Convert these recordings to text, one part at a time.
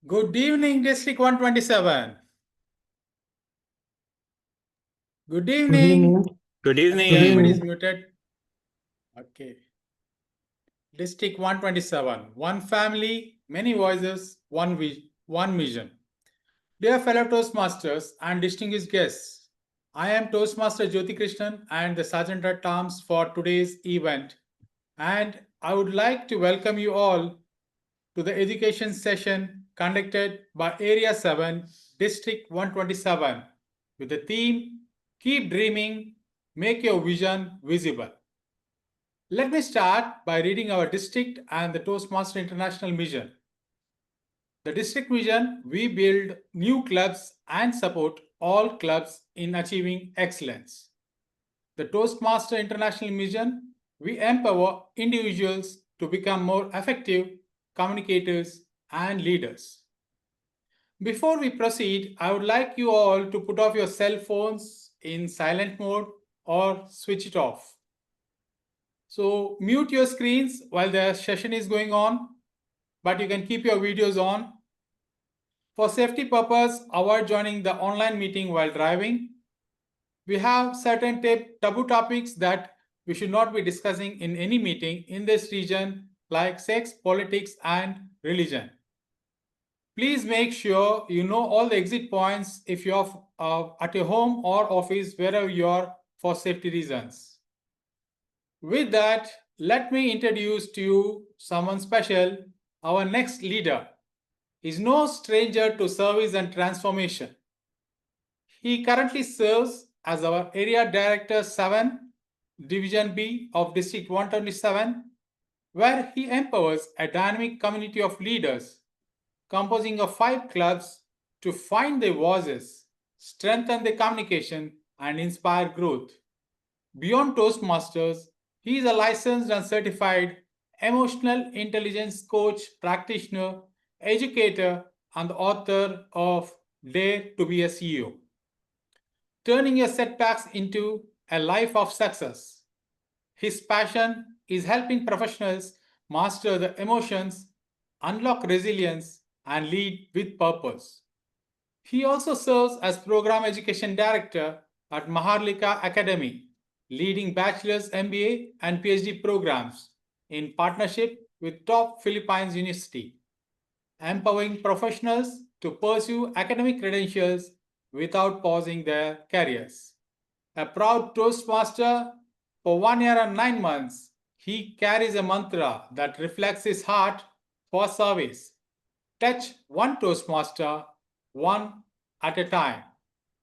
Good evening, District 127. Good evening. Good Good evening. Everybody is evening. muted. Okay. District 127. One family, many voices, one mission. Dear fellow Toastmasters and distinguished guests, I am Toastmaster Jyoti Krishnan and the Sergeant at Arms for today's event. And I would like to welcome you all to the education session conducted by Area 7, District 127, with the theme Keep Dreaming, Make Your Vision Visible. Let me start by reading our district and the Toastmaster International mission. The district mission: we build new clubs and support all clubs in achieving excellence. The Toastmaster International mission: we empower individuals to become more effective communicators and leaders. Before we proceed, I would like you all to put off your cell phones in silent mode or switch it off. So mute your screens while the session is going on, but you can keep your videos on. For safety purpose, avoid joining the online meeting while driving. We have certain taboo topics that we should not be discussing in any meeting in this region, like sex, politics, and religion. Please make sure you know all the exit points if you're at your home or office, wherever you are, for safety reasons. With that, let me introduce to you someone special. Our next leader is no stranger to service and transformation. He currently serves as our Area Director 7, Division B of District 127, where he empowers a dynamic community of leaders composing of 5 clubs to find their voices, strengthen their communication, and inspire growth. Beyond Toastmasters, he is a licensed and certified emotional intelligence coach, practitioner, educator, and the author of Dare to be a CEO. Turning your setbacks into a life of success. His passion is helping professionals master the emotions, unlock resilience, and lead with purpose. He also serves as Program Education Director at Maharlika Academy, leading bachelor's, MBA, and PhD programs in partnership with top Philippines University, empowering professionals to pursue academic credentials without pausing their careers. A proud Toastmaster for 1 year and 9 months, he carries a mantra that reflects his heart for service. Touch one Toastmaster, one at a time.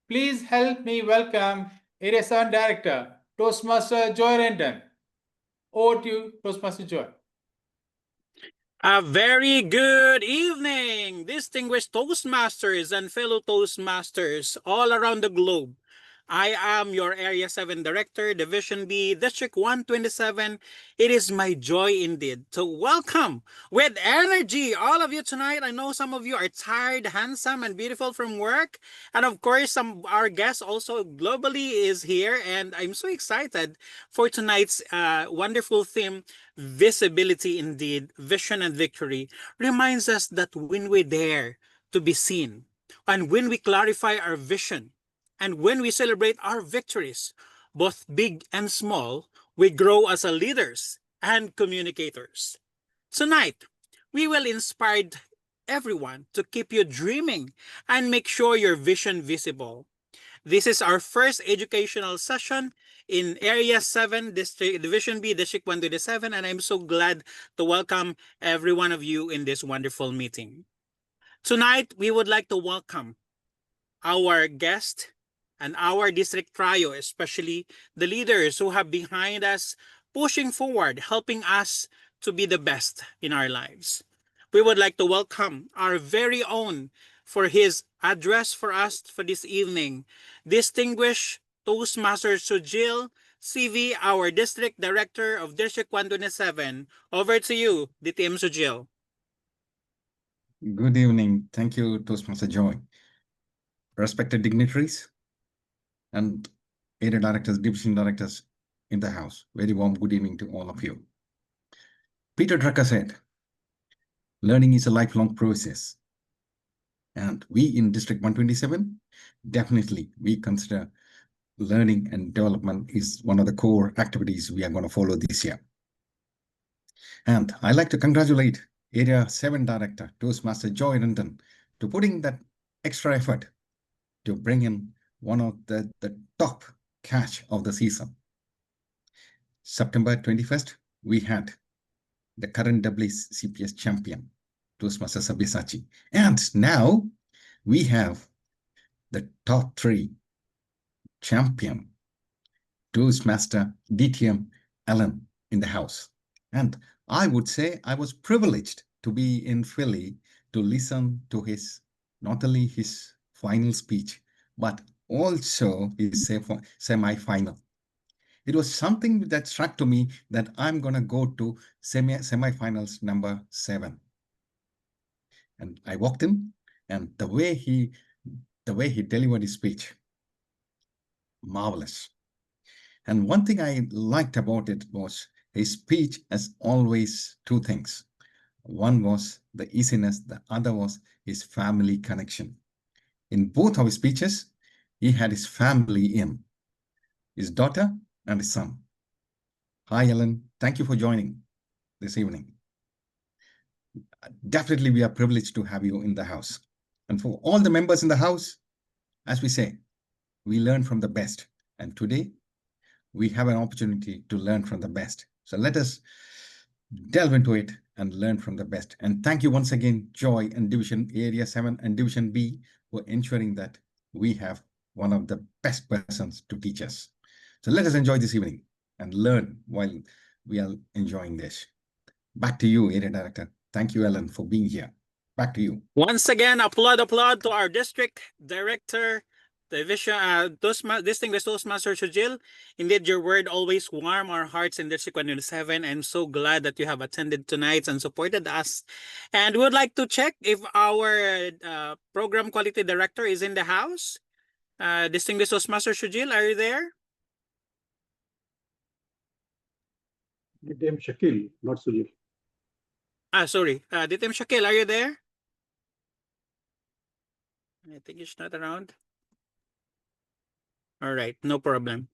Please help me welcome Area 7 Director, Toastmaster Joy Rendon. Over to you, Toastmaster Joy. A very good evening, distinguished Toastmasters and fellow Toastmasters all around the globe. I am your Area 7 Director, Division B, District 127. It is my joy indeed to welcome with energy all of you tonight. I know some of you are tired, handsome, and beautiful from work. And of course, our guest also globally is here. And I'm so excited for tonight's wonderful theme, visibility indeed, vision and victory, reminds us that when we dare to be seen and when we clarify our vision, and when we celebrate our victories, both big and small, we grow as leaders and communicators. Tonight, we will inspire everyone to keep you dreaming and make sure your vision visible. This is our first educational session in Area 7, Division B, District 127, and I'm so glad to welcome every one of you in this wonderful meeting. Tonight, we would like to welcome our guest and our district trio, especially the leaders who have behind us, pushing forward, helping us to be the best in our lives. We would like to welcome our very own for his address for us for this evening, distinguished Toastmaster Sujil CV, our District Director of District 127. Over to you, DTM Sujil. Good evening. Thank you, Toastmaster Joy. Respected dignitaries and area directors, division directors in the house. Very warm good evening to all of you. Peter Drucker said, learning is a lifelong process. And we in District 127, definitely we consider learning and development is one of the core activities we are going to follow this year. And I'd like to congratulate Area 7 Director, Toastmaster Joy Rendon, to putting that extra effort to bring in one of the top catch of the season. September 21st, we had the current WCPS champion, Toastmaster Sabyasachi. And now we have the top 3 champion, Toastmaster DTM Allen in the house. And I would say I was privileged to be in Philly to listen to his, not only his final speech, but also his semi-final. It was something that struck to me that I'm going to go to semi-finals number 7. And I walked in, and the way he delivered his speech, marvelous. And one thing I liked about it was his speech has always 2 things. One was the easiness, the other was his family connection. In both of his speeches, he had his family in, his daughter and his son. Hi, Ellen. Thank you for joining this evening. Definitely, we are privileged to have you in the house. And for all the members in the house, as we say, we learn from the best. And today, we have an opportunity to learn from the best. So let us delve into it and learn from the best. And thank you once again, Joy and Division Area 7 and Division B, for ensuring that we have one of the best persons to teach us. So let us enjoy this evening and learn while we are enjoying this. Back to you, Area Director. Thank you, Ellen, for being here. Back to you. Once again, applaud to our District Director, Division Distinguished Toastmaster Shujil. Indeed, your word always warm our hearts in District 107. I'm so glad that you have attended tonight and supported us. And we would like to check if our Program Quality Director is in the house. Distinguished Toastmaster Shujil, are you there? DTM Shakil, not Sujil. Sorry. DTM Shakil, are you there? I think he's not around. All right, no problem.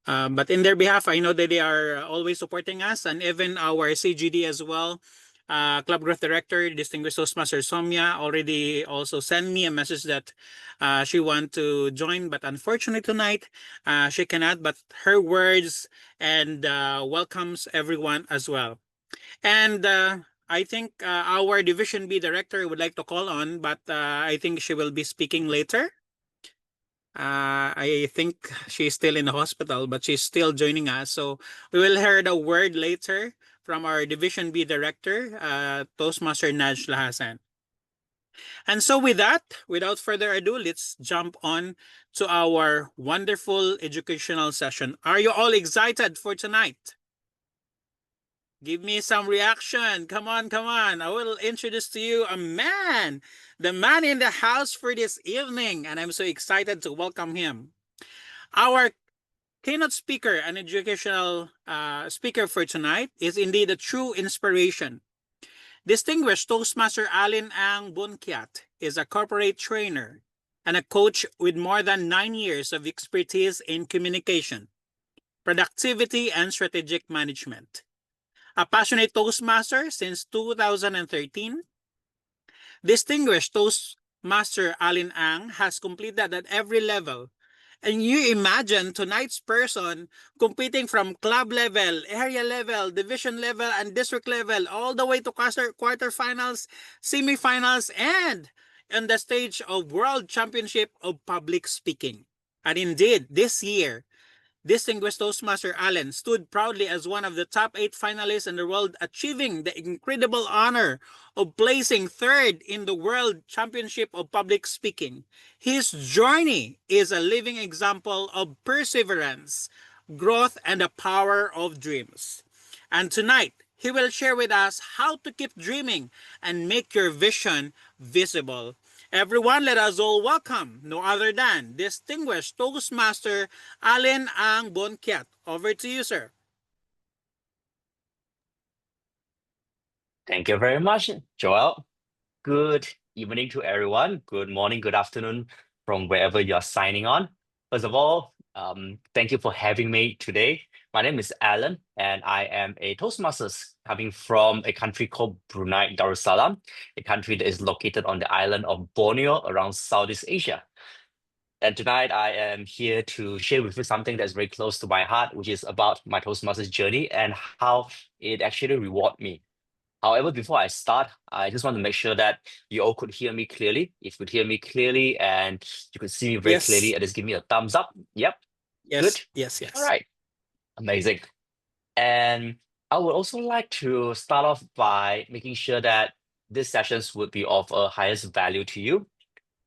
But in their behalf, I know that they are always supporting us, and even our CGD as well. Club Growth Director, Distinguished Toastmaster Somya, already also sent me a message that she wants to join, but unfortunately tonight she cannot. But her words and welcomes everyone as well. And I think our Division B Director would like to call on, but I think she will be speaking later. I think she's still in the hospital, but she's still joining us. So we will hear the word later from our Division B Director, Toastmaster Najla Hassan. And so with that, without further ado, let's jump on to our wonderful educational session. Are you all excited for tonight? Give me some reaction. Come on, come on. I will introduce to you a man, the man in the house for this evening, and I'm so excited to welcome him. Our keynote speaker and educational speaker for tonight is indeed a true inspiration. Distinguished Toastmaster Allen Ang is a corporate trainer and a coach with more than 9 years of expertise in communication, productivity, and strategic management. A passionate Toastmaster since 2013, Distinguished Toastmaster Allen Ang has completed at every level. And you imagine tonight's person competing from club level, area level, division level, and district level, all the way to quarterfinals, semifinals, and on the stage of World Championship of Public Speaking. And indeed, this year, Distinguished Toastmaster Allen stood proudly as one of the top 8 finalists in the world, achieving the incredible honor of placing 3rd in the World Championship of Public Speaking. His journey is a living example of perseverance, growth, and the power of dreams. And tonight, he will share with us how to keep dreaming and make your vision visible. Everyone, let us all welcome no other than Distinguished Toastmaster Allen Ang. Over to you, sir. Thank you very much, Joel. Good evening to everyone. Good morning, good afternoon from wherever you're signing on. First of all, thank you for having me today. My name is Alan, and I am a Toastmasters coming from a country called Brunei Darussalam, a country that is located on the island of Borneo around Southeast Asia. And tonight I am here to share with you something that's very close to my heart, which is about my Toastmasters journey and how it actually rewarded me. However, before I start, I just want to make sure that you all could hear me clearly. If you could hear me clearly and you could see me very Yes. clearly, just give me a thumbs up. Yep. Yes, Good. yes. All right. Amazing. And I would also like to start off by making sure that these sessions would be of a highest value to you.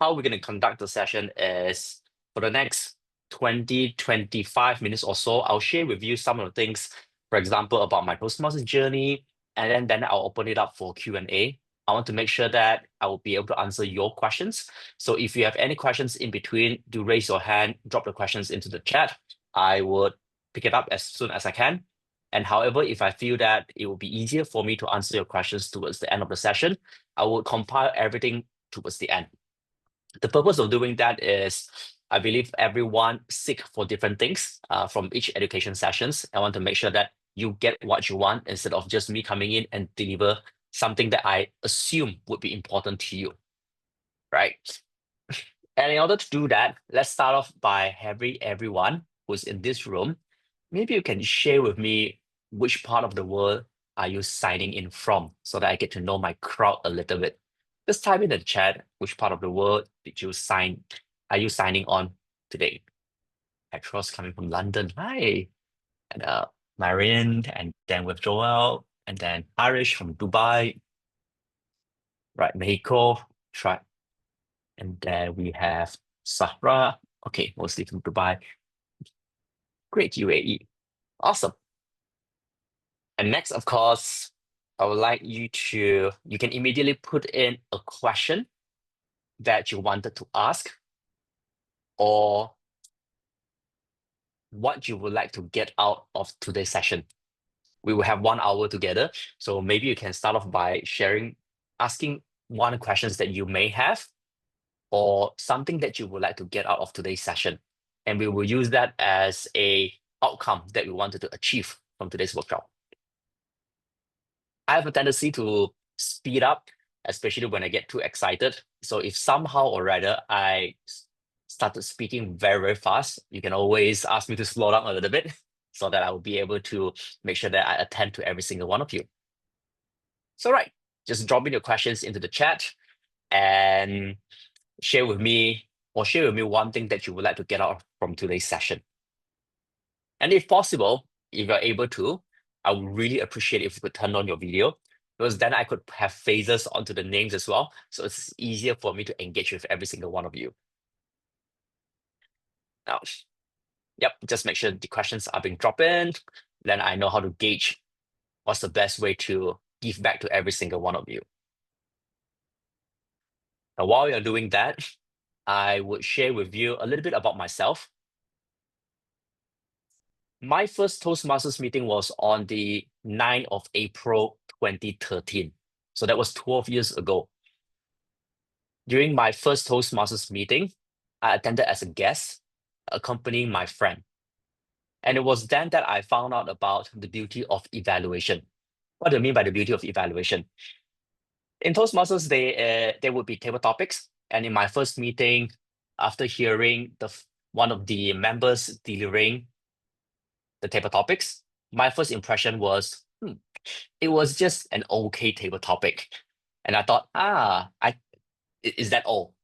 How we're going to conduct the session is for the next 20-25 minutes or so, I'll share with you some of the things, for example, about my Toastmasters journey, and then I'll open it up for Q&A. I want to make sure that I will be able to answer your questions. So if you have any questions in between, do raise your hand, drop the questions into the chat. I would pick it up as soon as I can. And however, if I feel that it will be easier for me to answer your questions towards the end of the session, I will compile everything towards the end. The purpose of doing that is, I believe everyone seek for different things from each education sessions. I want to make sure that you get what you want instead of just me coming in and deliver something that I assume would be important to you, right? And in order to do that, let's start off by having everyone who's in this room, maybe you can share with me which part of the world are you signing in from so that I get to know my crowd a little bit. Just type in the chat which part of the world are you signing on today. Petros coming from London, hi. And Marion, and then with Joel, and then Arish from Dubai. Right, Mexico, try. And then we have Sahra, okay, mostly from Dubai. Great, UAE, awesome. And next, of course, I would like you can immediately put in a question that you wanted to ask or what you would like to get out of today's session. We will have 1 hour together. So maybe you can start off by asking one questions that you may have or something that you would like to get out of today's session. And we will use that as a outcome that we wanted to achieve from today's workshop. I have a tendency to speed up, especially when I get too excited. So if somehow or rather I started speaking very, very fast, you can always ask me to slow down a little bit so that I will be able to make sure that I attend to every single one of you. So right, just drop in your questions into the chat and share with me one thing that you would like to get out from today's session. And if possible, if you're able to, I would really appreciate if you could turn on your video, because then I could have faces onto the names as well. So it's easier for me to engage with every single one of you. Now, yep, just make sure the questions are being dropped in. Then I know how to gauge what's the best way to give back to every single one of you. Now, while you're doing that, I would share with you a little bit about myself. My first Toastmasters meeting was on the 9th of April, 2013. So that was 12 years ago. During my first Toastmasters meeting, I attended as a guest, accompanying my friend. And it was then that I found out about the beauty of evaluation. What do I mean by the beauty of evaluation? In Toastmasters, there would be table topics. And in my first meeting, after hearing one of the members delivering the table topics, my first impression was, it was just an okay table topic. And I thought, is that all?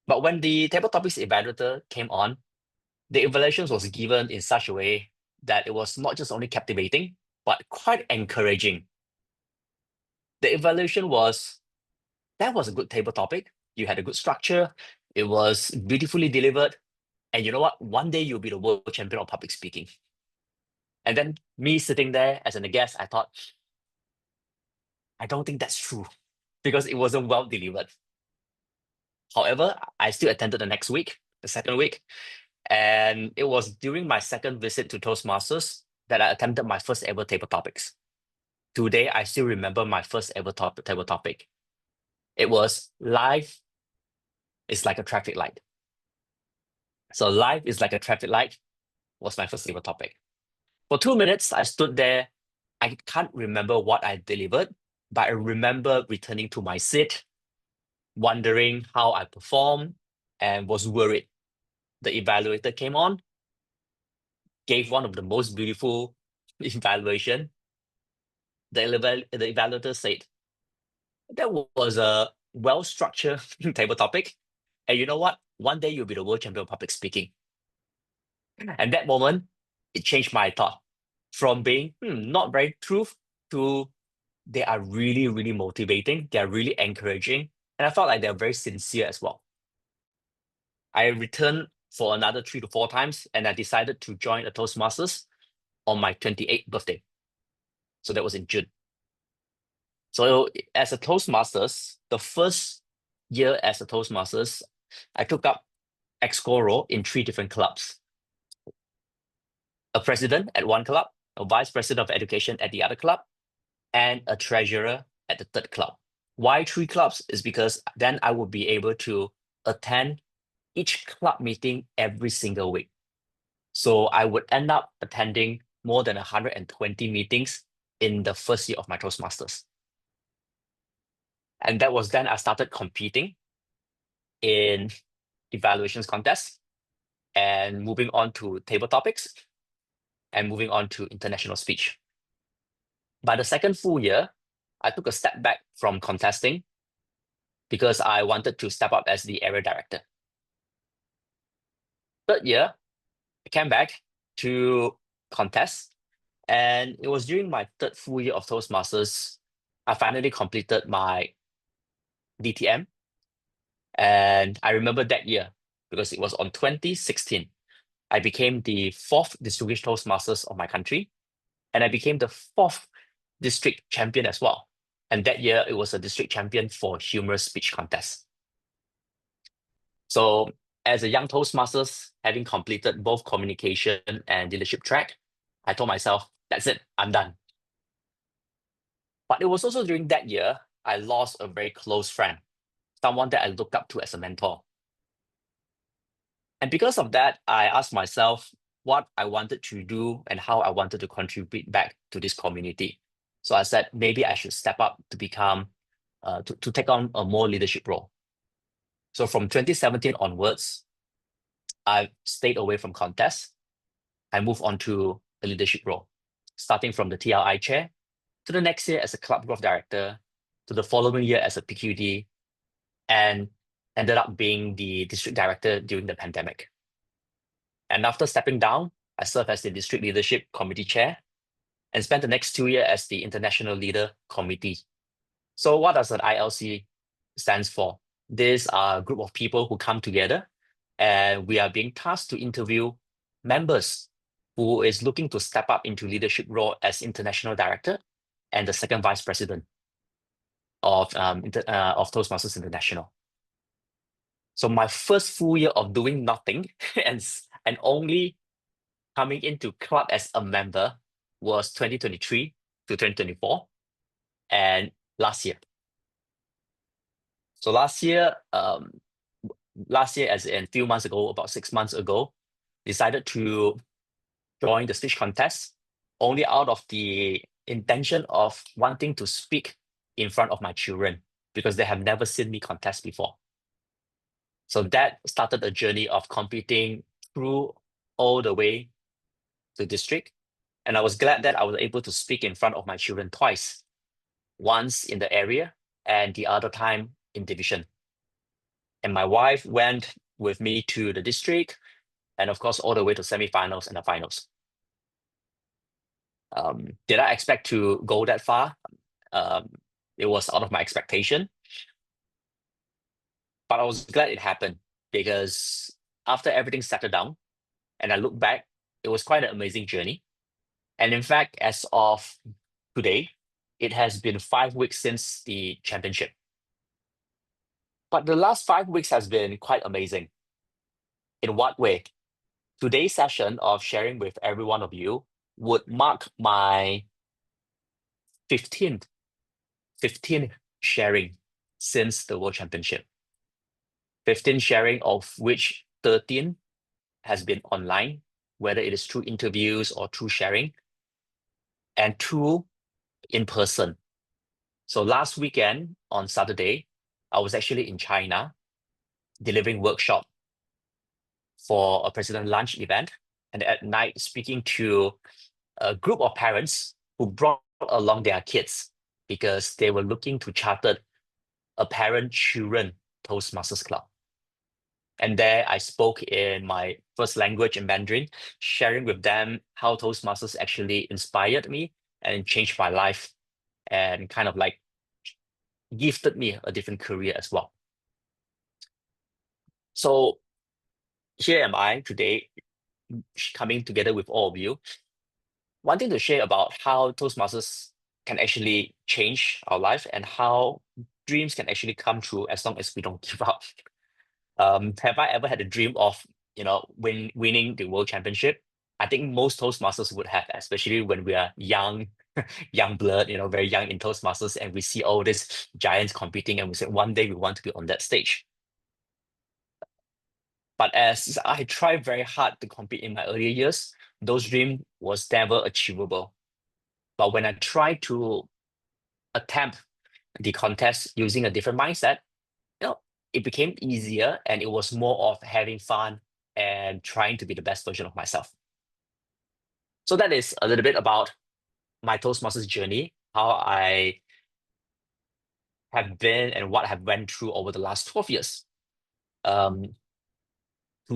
But when the table topics evaluator came on, the evaluations was given in such a way that it was not just only captivating, but quite encouraging. The evaluation that was a good table topic. You had a good structure. It was beautifully delivered. And you know what? One day you'll be the world champion of public speaking. And then me sitting there as a guest, I thought, I don't think that's true because it wasn't well delivered. However, I still attended the next week, the second week. And it was during my second visit to Toastmasters that I attended my first ever table topics. Today, I still remember my first ever table topic. It was life is like a traffic light. So life is like a traffic light was my first table topic. For 2 minutes, I stood there. I can't remember what I delivered, but I remember returning to my seat, wondering how I performed, and was worried. The evaluator came on, gave one of the most beautiful evaluation. The evaluator said, that was a well-structured table topic. And you know what? One day you'll be the world champion of public speaking. And that moment, it changed my thought from being not very truth to they are really, really motivating. They're really encouraging. And I felt like they're very sincere as well. I returned for another 3 to 4 times, and I decided to join a Toastmasters on my 28th birthday. So that was in June. So as a Toastmasters, the first year as a Toastmasters, I took up exco role in 3 different clubs. A president at one club, a vice president of education at the other club, and a treasurer at the third club. Why 3 clubs? Is because then I would be able to attend each club meeting every single week. So I would end up attending more than 120 meetings in the first year of my Toastmasters. And that was then I started competing in evaluations contests and moving on to table topics and moving on to international speech. By the second full year, I took a step back from contesting because I wanted to step up as the area director. Third year, I came back to contest, and it was during my third full year of Toastmasters, I finally completed my DTM. And I remember that year because it was on 2016. I became the 4th distinguished Toastmasters of my country, and I became the 4th district champion as well. And that year, it was a district champion for humorous speech contest. So as a young Toastmasters, having completed both communication and leadership track, I told myself, that's it, I'm done. But it was also during that year, I lost a very close friend, someone that I looked up to as a mentor. And because of that, I asked myself what I wanted to do and how I wanted to contribute back to this community. So I said, maybe I should step up to become, to take on a more leadership role. So from 2017 onwards, I stayed away from contests. I moved on to a leadership role, starting from the TLI chair, to the next year as a club growth director, to the following year as a PQD, and ended up being the district director during the pandemic. And after stepping down, I served as the district leadership committee chair and spent the next 2 years as the international leader committee. So what does an ILC stands for? These are a group of people who come together, and we are being tasked to interview members who is looking to step up into leadership role as international director and the second vice president of Toastmasters International. So my first full year of doing nothing and only coming into club as a member was 2023 to 2024 and last year. So last year as in a few months ago, about 6 months ago, decided to join the speech contest only out of the intention of wanting to speak in front of my children because they have never seen me contest before. So that started a journey of competing through all the way to district. And I was glad that I was able to speak in front of my children twice, once in the area and the other time in division. And my wife went with me to the district and of course, all the way to semifinals and the finals. Did I expect to go that far? It was out of my expectation. But I was glad it happened because after everything settled down and I look back, it was quite an amazing journey. And in fact, as of today, it has been 5 weeks since the championship. But the last 5 weeks has been quite amazing. In what way? Today's session of sharing with every one of you would mark my 15th sharing since the World Championship. 15 sharing, of which 13 has been online, whether it is through interviews or through sharing, and 2 in person. So last weekend on Saturday, I was actually in China delivering workshop for a president lunch event, and at night speaking to a group of parents who brought along their kids because they were looking to charter a parent-children Toastmasters club. And there I spoke in my first language in Mandarin, sharing with them how Toastmasters actually inspired me and changed my life and kind of like gifted me a different career as well. So here am I today, coming together with all of you, wanting to share about how Toastmasters can actually change our life and how dreams can actually come true as long as we don't give up. Have I ever had a dream of, winning the World Championship? I think most Toastmasters would have, especially when we are young, young blood, very young in Toastmasters, and we see all these giants competing, and we say one day we want to be on that stage. But as I tried very hard to compete in my earlier years, those dreams was never achievable. But when I tried to attempt the contest using a different mindset, it became easier, and it was more of having fun and trying to be the best version of myself. So that is a little bit about my Toastmasters journey, how I have been and what I have went through over the last 12 years. To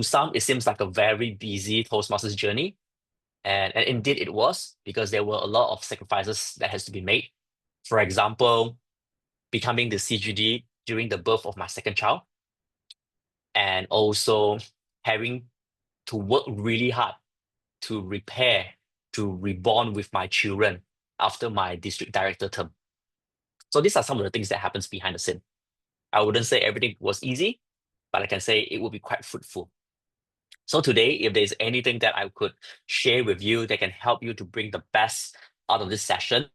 some, it seems like a very busy Toastmasters journey. And indeed it was, because there were a lot of sacrifices that has to be made. For example, becoming the CGD during the birth of my second child, and also having to work really hard to repair, to reborn with my children after my district director term. So these are some of the things that happens behind the scene. I wouldn't say everything was easy, but I can say it will be quite fruitful. So today, if there's anything that I could share with you that can help you to bring the best out of this session,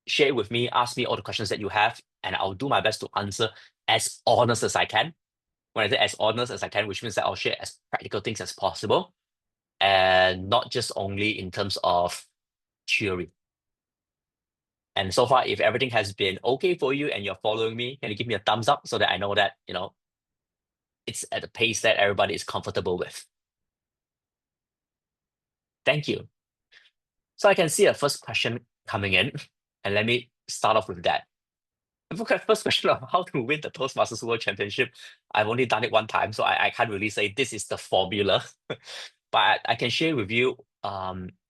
share it with me, ask me all the questions that you have, and I'll do my best to answer as honest as I can. When I say as honest as I can, which means that I'll share as practical things as possible, and not just only in terms of theory. And so far, if everything has been okay for you and you're following me, can you give me a thumbs up so that I know that, it's at a pace that everybody is comfortable with? Thank you. So I can see a first question coming in, and let me start off with that. The first question of how to win the Toastmasters World Championship, I've only done it one time, so I can't really say this is the formula. But I can share with you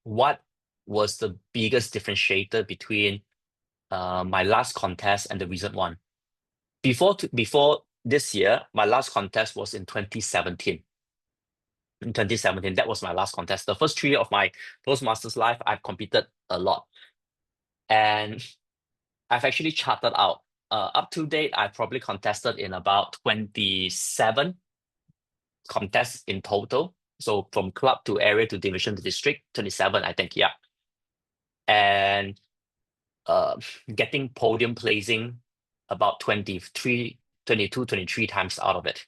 what was the biggest differentiator between my last contest and the recent one. Before this year, my last contest was in 2017. In 2017, that was my last contest. The first 3 years of my Toastmasters life, I've competed a lot. And I've actually charted out. Up to date, I probably contested in about 27 contests in total. So from club to area to division to district, 27, I think, yeah. And getting podium placing about 22, 23 times out of it.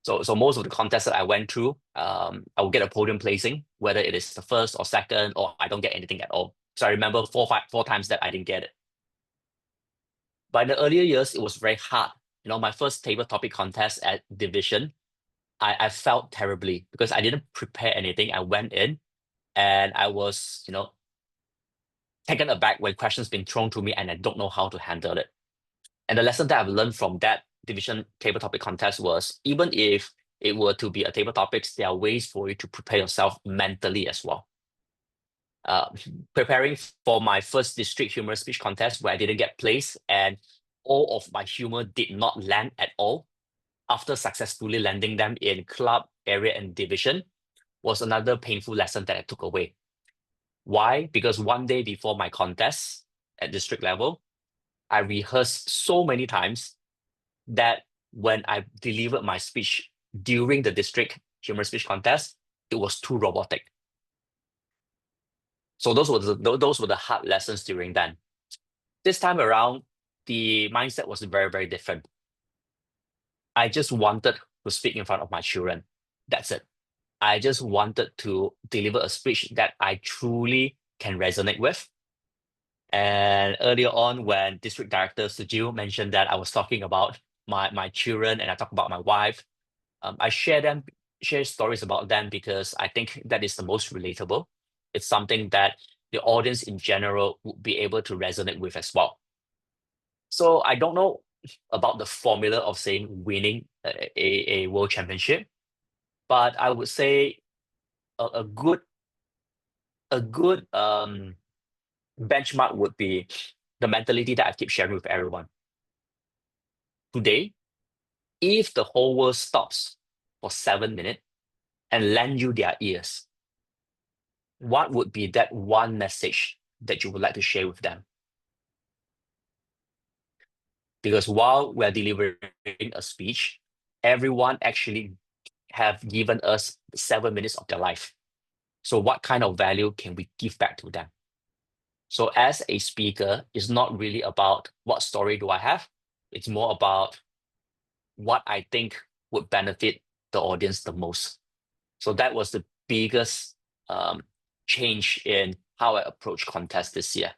So most of the contests that I went through, I will get a podium placing, whether it is the first or second, or I don't get anything at all. So I remember four times that I didn't get it. But in the earlier years, it was very hard. My first table topic contest at division, I felt terribly because I didn't prepare anything. I went in and I was, taken aback when questions been thrown to me and I don't know how to handle it. And the lesson that I've learned from that division table topic contest was, even if it were to be a table topics, there are ways for you to prepare yourself mentally as well. Preparing for my first district humor speech contest where I didn't get placed and all of my humor did not land at all, after successfully landing them in club, area, and division, was another painful lesson that I took away. Why? Because one day before my contest at district level, I rehearsed so many times that when I delivered my speech during the district humor speech contest, it was too robotic. So those were the hard lessons during then. This time around, the mindset was very, very different. I just wanted to speak in front of my children. That's it. I just wanted to deliver a speech that I truly can resonate with. And earlier on, when District Director Sujil mentioned that I was talking about my children and I talk about my wife, I share stories about them because I think that is the most relatable. It's something that the audience in general would be able to resonate with as well. So I don't know about the formula of saying winning a world championship, but I would say a good benchmark would be the mentality that I keep sharing with everyone. Today, if the whole world stops for 7 minutes and lend you their ears, what would be that one message that you would like to share with them? Because while we're delivering a speech, everyone actually have given us 7 minutes of their life. So what kind of value can we give back to them? So as a speaker, it's not really about what story do I have. It's more about what I think would benefit the audience the most. So that was the biggest change in how I approach contests this year.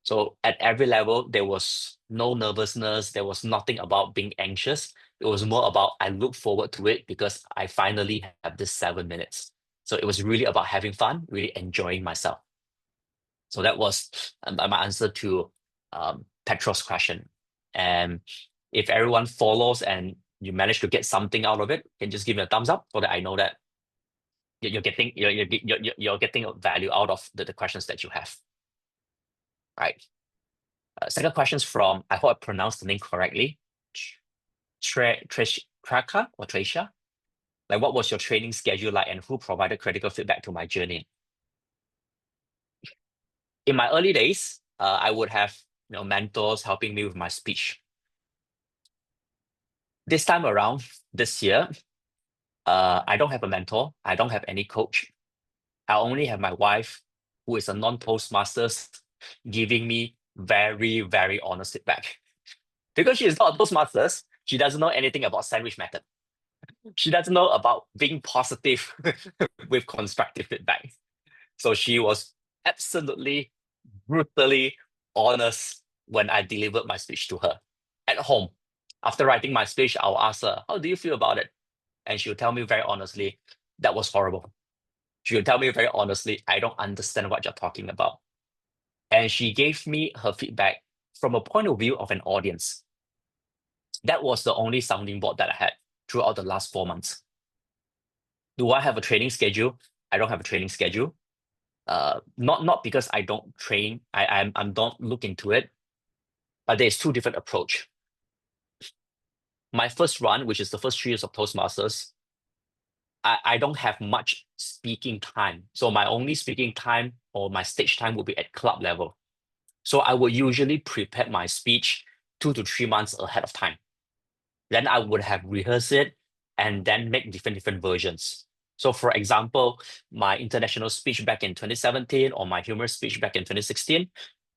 So at every level, there was no nervousness. There was nothing about being anxious. It was more about I look forward to it because I finally have this 7 minutes. So it was really about having fun, really enjoying myself. So that was my answer to Petro's question. And if everyone follows and you manage to get something out of it, can just give me a thumbs up so that I know that you're getting a value out of the questions that you have. Right. Second question is from, I hope I pronounced the name correctly, Traka or Tresha. Like, what was your training schedule like, and who provided critical feedback to my journey? In my early days, I would have mentors helping me with my speech. This time around, this year, I don't have a mentor. I don't have any coach. I only have my wife, who is a non-Toastmasters, giving me very, very honest feedback. Because she is not a Toastmasters, she doesn't know anything about sandwich method. She doesn't know about being positive with constructive feedback. So she was absolutely brutally honest when I delivered my speech to her at home. After writing my speech, I'll ask her, how do you feel about it? And she'll tell me very honestly, that was horrible. She'll tell me very honestly, I don't understand what you're talking about. And she gave me her feedback from a point of view of an audience. That was the only sounding board that I had throughout the last 4 months. Do I have a training schedule? I don't have a training schedule. Not because I don't train, I don't look into it, but there's two different approach. My first run, which is the first 3 years of Toastmasters, I don't have much speaking time. So my only speaking time or my stage time will be at club level. So I would usually prepare my speech 2 to 3 months ahead of time. Then I would have rehearsed it and then make different versions. So for example, my international speech back in 2017 or my humor speech back in 2016,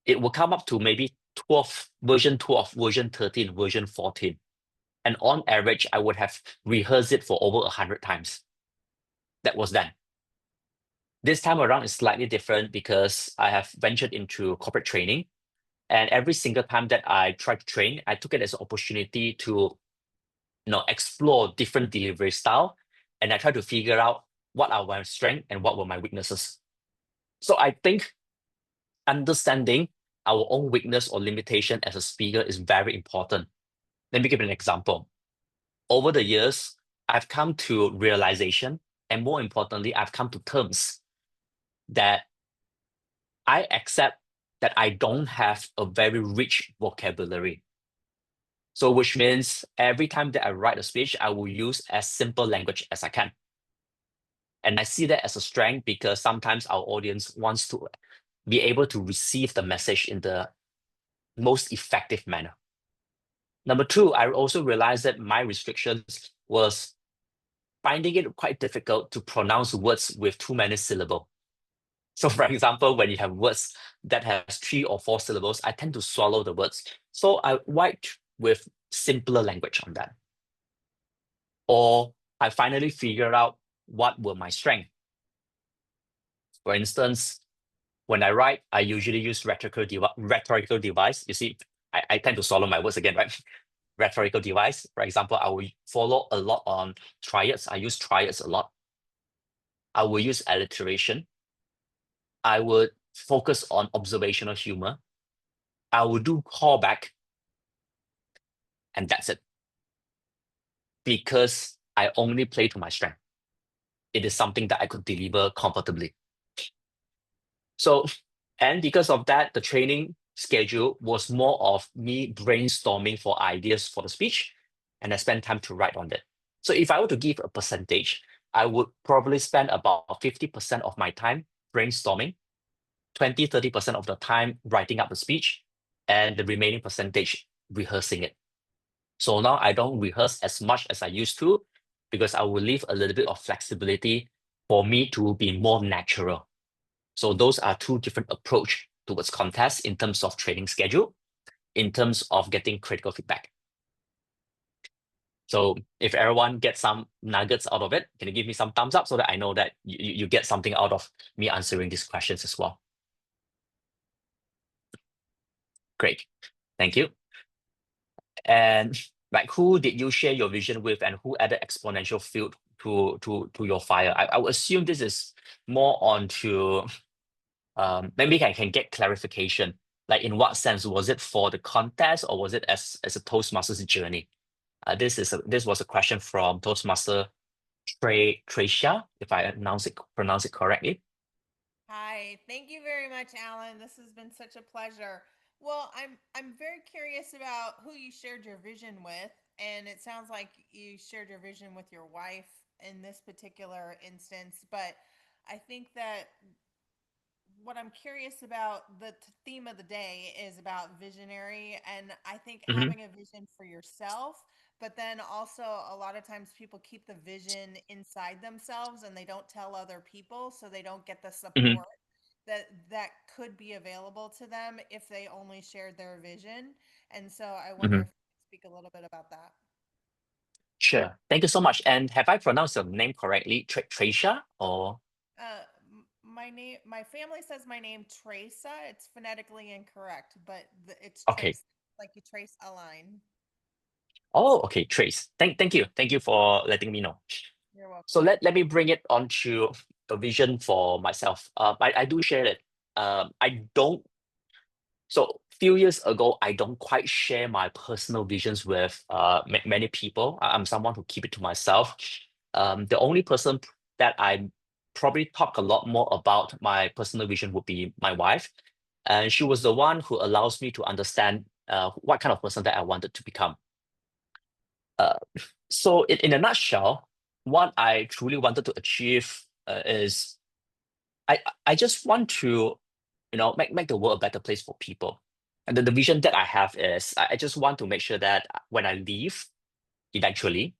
it will come up to maybe version 12, version 13, version 14. And on average, I would have rehearsed it for over 100 times. That was then. This time around is slightly different because I have ventured into corporate training. And every single time that I try to train, I took it as an opportunity to explore different delivery style. And I try to figure out what are my strengths and what were my weaknesses. So I think understanding our own weakness or limitation as a speaker is very important. Let me give you an example. Over the years, I've come to realization, and more importantly, I've come to terms that I accept that I don't have a very rich vocabulary. So which means every time that I write a speech, I will use as simple language as I can. And I see that as a strength because sometimes our audience wants to be able to receive the message in the most effective manner. Number two, I also realized that my restrictions was finding it quite difficult to pronounce words with too many syllables. So for example, when you have words that has 3 or 4 syllables, I tend to swallow the words. So I write with simpler language on that. Or I finally figure out what were my strengths. For instance, when I write, I usually use rhetorical device. You see, I tend to swallow my words again, right? Rhetorical device. For example, I will follow a lot on triads. I use triads a lot. I will use alliteration. I would focus on observational humor. I will do callback. And that's it. Because I only play to my strength. It is something that I could deliver comfortably. So, and because of that, the training schedule was more of me brainstorming for ideas for the speech, and I spend time to write on it. So if I were to give a percentage, I would probably spend about 50% of my time brainstorming, 20-30% of the time writing up the speech, and the remaining percentage rehearsing it. So now I don't rehearse as much as I used to, because I will leave a little bit of flexibility for me to be more natural. So those are 2 different approach towards contests in terms of training schedule, in terms of getting critical feedback. So if everyone gets some nuggets out of it, can you give me some thumbs up so that I know that you get something out of me answering these questions as well? Great, thank you. And like, who did you share your vision with, and who added exponential field to your fire? I would assume this is more on to maybe I can get clarification. Like, in what sense? Was it for the contest, or was it as a Toastmasters journey? This was a question from Toastmaster Tricia, if I pronounce it correctly. Hi, thank you very much, Alan. This has been such a pleasure. Well, I'm very curious about who you shared your vision with, and it sounds like you shared your vision with your wife in this particular instance, but I think that what I'm curious about, the theme of the day is about visionary, and I think Mhm, having a vision for yourself, but then also a lot of times people keep the vision inside themselves and they don't tell other people, so they don't get the mhm, support that could be available to them if they only shared their vision. And so I wonder mhm. if you could speak a little bit about that. Sure. Thank you so much. And have I pronounced your name correctly, Tricia, or? My family says my name Tresa. It's phonetically incorrect, but it's Okay. Trace, like you trace a line. Oh, okay, Trace. Thank you. Thank you for letting me know. You're welcome. So let me bring it onto a vision for myself. I do share it. I don't. So few years ago, I don't quite share my personal visions with many people. I'm someone who keep it to myself. The only person that I probably talk a lot more about my personal vision would be my wife, and she was the one who allows me to understand what kind of person that I wanted to become. Uh, so in a nutshell, what I truly wanted to achieve is I just want to, make the world a better place for people. And the vision that I have is I just want to make sure that when I leave, eventually,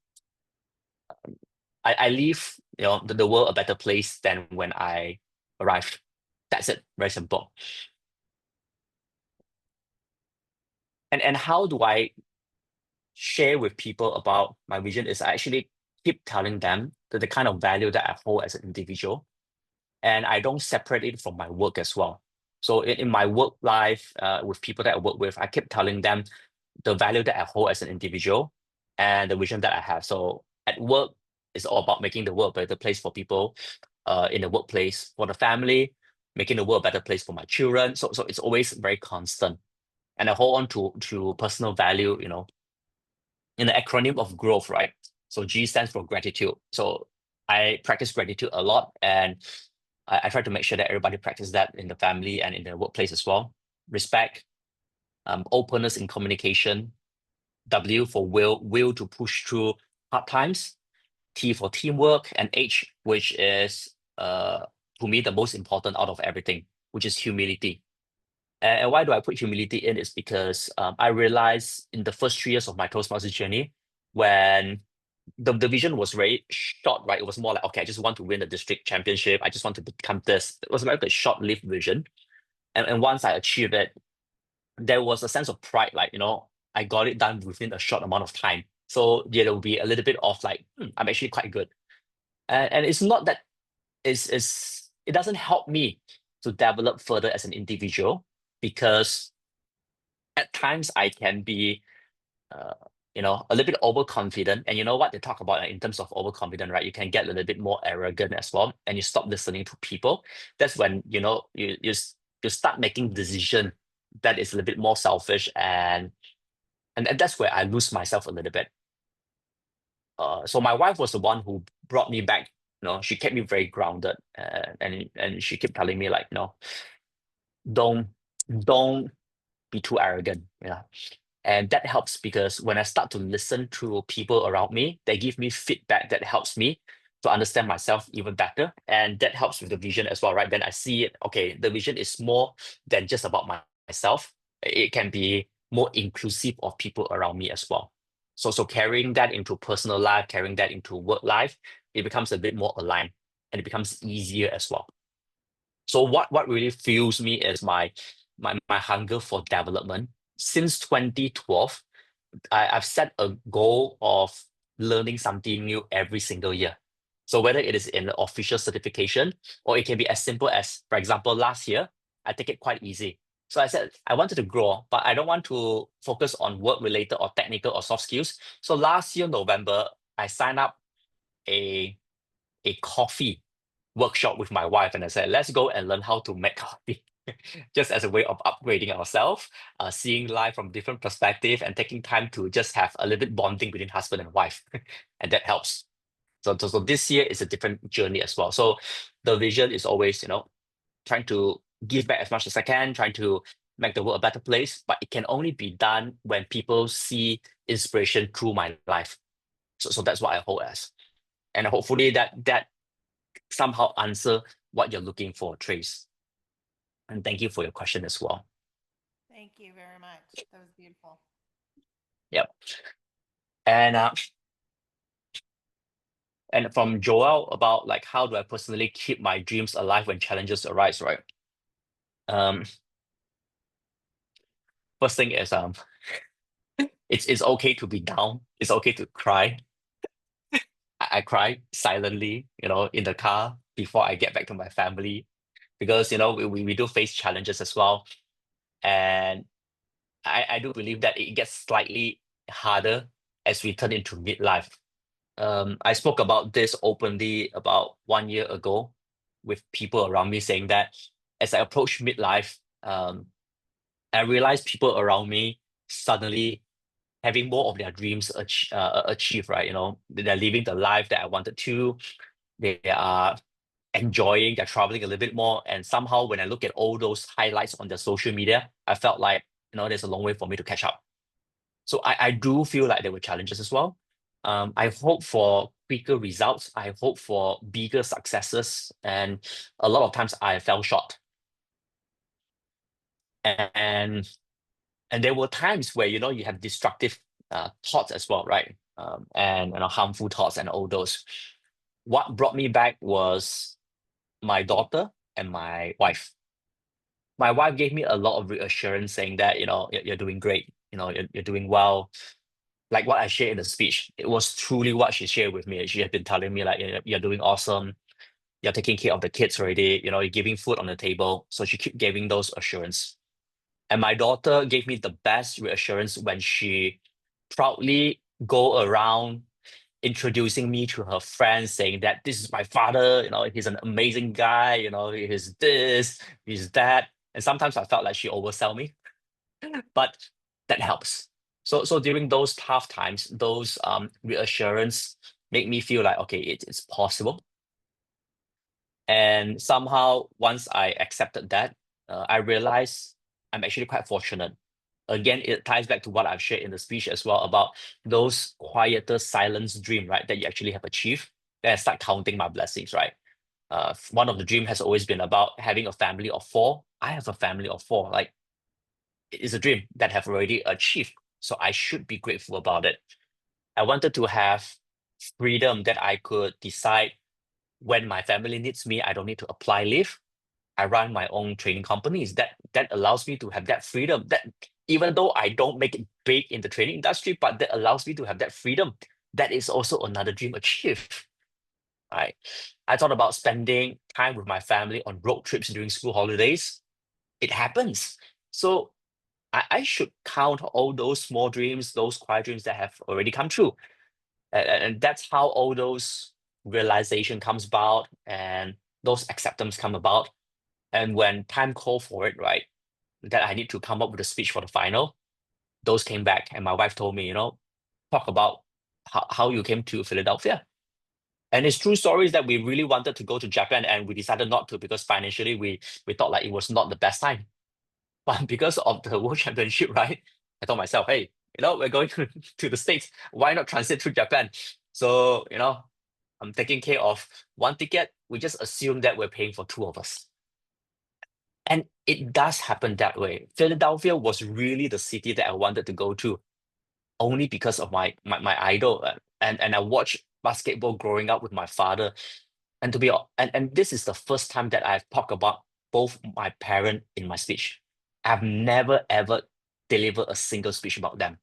I leave, the world a better place than when I arrived. That's it. Very simple. And how do I share with people about my vision is I actually keep telling them that the kind of value that I hold as an individual, and I don't separate it from my work as well. So in my work life, with people that I work with, I keep telling them the value that I hold as an individual and the vision that I have. So at work, it's all about making the world a better place for people, in the workplace, for the family, making the world a better place for my children. So it's always very constant. And I hold on to personal value, in the acronym of growth, right? So G stands for gratitude. So I practice gratitude a lot, and I try to make sure that everybody practice that in the family and in the workplace as well. Respect, openness in communication. W for will to push through hard times. T for teamwork, and H, which is to me the most important out of everything, which is humility. And why do I put humility in? Is because I realized in the first 3 years of my Toastmasters journey, when the vision was very short, right? It was more like, okay, I just want to win the district championship. I just want to become this. It was like a short-lived vision. And once I achieved it, there was a sense of pride, like, I got it done within a short amount of time. So yeah, there will be a little bit of like, I'm actually quite good. And it's not that it doesn't help me to develop further as an individual, because at times I can be a little bit overconfident. And you know what they talk about in terms of overconfident, right? You can get a little bit more arrogant as well, and you stop listening to people. That's when you start making decision that is a little bit more selfish, and that's where I lose myself a little bit. So my wife was the one who brought me back. She kept me very grounded, and she kept telling me like, don't be too arrogant. Yeah. And that helps, because when I start to listen to people around me, they give me feedback that helps me to understand myself even better. And that helps with the vision as well, right? Then I see it, okay, the vision is more than just about myself. It can be more inclusive of people around me as well. So carrying that into personal life, carrying that into work life, it becomes a bit more aligned, and it becomes easier as well. So what really fuels me is my hunger for development. Since 2012, I've set a goal of learning something new every single year. So whether it is in official certification, or it can be as simple as, for example, last year, I take it quite easy. So I said I wanted to grow, but I don't want to focus on work related or technical or soft skills. So last year, November, I signed up a coffee workshop with my wife, and I said, let's go and learn how to make coffee. Just as a way of upgrading ourselves, seeing life from different perspective, and taking time to just have a little bit bonding between husband and wife. And that helps. So this year is a different journey as well. So the vision is always, trying to give back as much as I can, trying to make the world a better place, but it can only be done when people see inspiration through my life. So that's what I hold as. And hopefully that somehow answer what you're looking for, Trace. And thank you for your question as well. Thank you very much. That was beautiful. Yep. And from Joel about like, how do I personally keep my dreams alive when challenges arise, right? First thing is it's okay to be down. It's okay to cry. I cry silently, in the car before I get back to my family, because we do face challenges as well. And I do believe that it gets slightly harder as we turn into midlife. I spoke about this openly about 1 year ago with people around me, saying that as I approach midlife, I realized people around me suddenly having more of their dreams achieved, right? They're living the life that I wanted to. They are enjoying, they're traveling a little bit more. And somehow when I look at all those highlights on their social media, I felt like, there's a long way for me to catch up. So I do feel like there were challenges as well. I hope for quicker results. I hope for bigger successes. And a lot of times I fell short. And there were times where, you have destructive thoughts as well, right? And harmful thoughts and all those. What brought me back was my daughter and my wife. My wife gave me a lot of reassurance, saying that, you're doing great, you're doing well. Like what I shared in the speech, it was truly what she shared with me. She had been telling me like, you're doing awesome. You're taking care of the kids already. You're giving food on the table. So she kept giving those assurance. And my daughter gave me the best reassurance when she proudly go around introducing me to her friends, saying that this is my father, he's an amazing guy, he's this, he's that. And sometimes I felt like she oversell me, but that helps. So during those tough times, those reassurance make me feel like, okay, it's possible. And somehow once I accepted that, I realized I'm actually quite fortunate. Again, it ties back to what I've shared in the speech as well about those quieter silence dream, right? That you actually have achieved. Then I start counting my blessings, right? One of the dream has always been about having a family of 4. I have a family of 4. Like, it is a dream that I have already achieved. So I should be grateful about it. I wanted to have freedom that I could decide when my family needs me, I don't need to apply leave. I run my own training companies. That allows me to have that freedom. That even though I don't make it big in the training industry, but that allows me to have that freedom. That is also another dream achieved. Right. I thought about spending time with my family on road trips during school holidays. It happens. So I should count all those small dreams, those quiet dreams that have already come true. And that's how all those realization comes about and those acceptance come about. And when time called for it, right, that I need to come up with a speech for the final, those came back. And my wife told me, talk about how you came to Philadelphia. And it's true stories that we really wanted to go to Japan and we decided not to because financially we thought like it was not the best time. But because of the World Championship, right, I told myself, hey, we're going to the States. Why not transit through Japan? So, I'm taking care of one ticket. We just assume that we're paying for two of us. And it does happen that way. Philadelphia was really the city that I wanted to go to, only because of my idol. And I watched basketball growing up with my father. And and this is the first time that I've talked about both my parent in my speech. I've never ever delivered a single speech about them.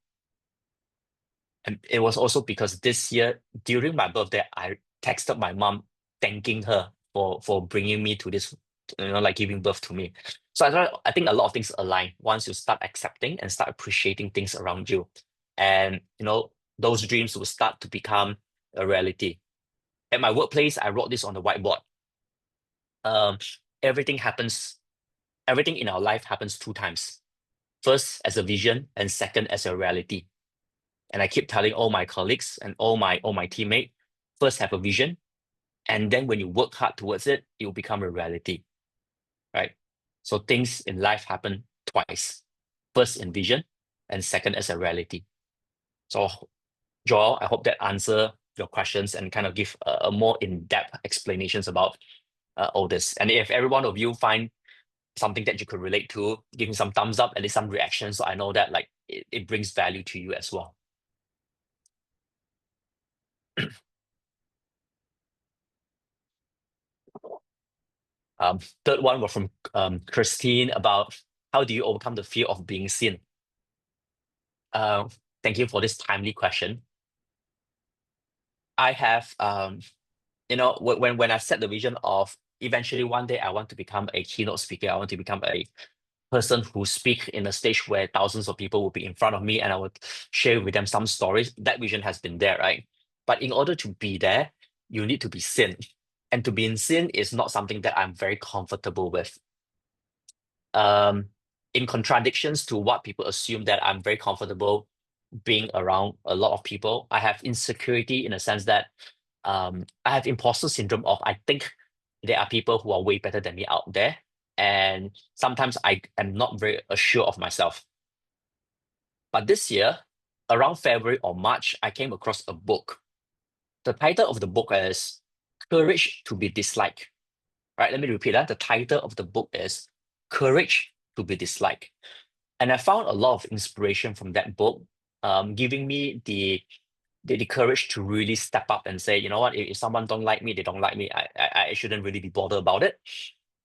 And it was also because this year, during my birthday, I texted my mom thanking her for bringing me to this, like giving birth to me. So I think a lot of things align once you start accepting and start appreciating things around you. And, those dreams will start to become a reality. At my workplace, I wrote this on the whiteboard. Everything in our life happens two times. First, as a vision, and second, as a reality. And I keep telling all my colleagues and all my teammates, first have a vision, and then when you work hard towards it, it will become a reality, right? So things in life happen twice. First in vision, and second as a reality. So Joel, I hope that answer your questions and kind of give a more in-depth explanations about all this. And if every one of you find something that you could relate to, give me some thumbs up, at least some reactions, so I know that like it brings value to you as well. Third one was from Christine about how do you overcome the fear of being seen? Thank you for this timely question. I have, when I set the vision of eventually one day I want to become a keynote speaker, I want to become a person who speak in a stage where thousands of people will be in front of me and I would share with them some stories. That vision has been there, right? But in order to be there, you need to be seen. And to be seen is not something that I'm very comfortable with. In contradictions to what people assume that I'm very comfortable being around a lot of people, I have insecurity in a sense that I have imposter syndrome of I think there are people who are way better than me out there. And sometimes I am not very assured of myself. But this year, around February or March, I came across a book. The title of the book is Courage to be Disliked. Right, let me repeat that. The title of the book is Courage to be Disliked. And I found a lot of inspiration from that book, giving me the courage to really step up and say, you know what, if someone don't like me, they don't like me. I shouldn't really be bothered about it.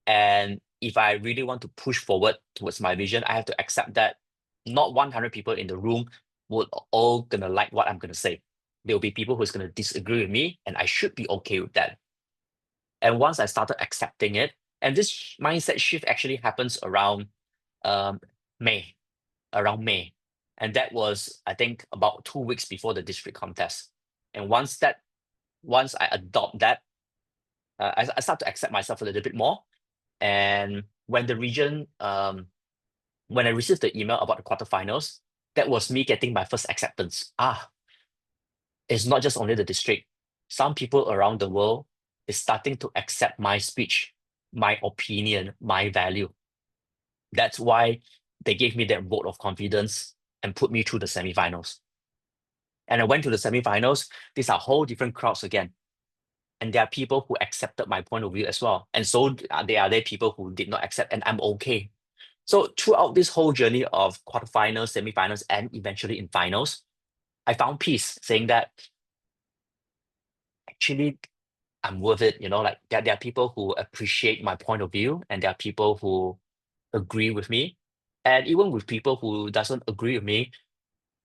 And if I really want to push forward towards my vision, I have to accept that not 100 people in the room would all gonna like what I'm gonna say. There'll be people who's gonna disagree with me, and I should be okay with that. And once I started accepting it, and this mindset shift actually happens around May, and that was I think about 2 weeks before the district contest. And once I adopt that, I start to accept myself a little bit more. And when the region, when I received the email about the quarterfinals, that was me getting my first acceptance. It's not just only the district. Some people around the world is starting to accept my speech, my opinion, my value. That's why they gave me that vote of confidence and put me through the semifinals. And I went to the semifinals. These are whole different crowds again. And there are people who accepted my point of view as well. And so there are people who did not accept, and I'm okay. So throughout this whole journey of quarterfinals, semifinals, and eventually in finals, I found peace, saying that actually I'm worth it. Like there are people who appreciate my point of view, and there are people who agree with me. And even with people who doesn't agree with me,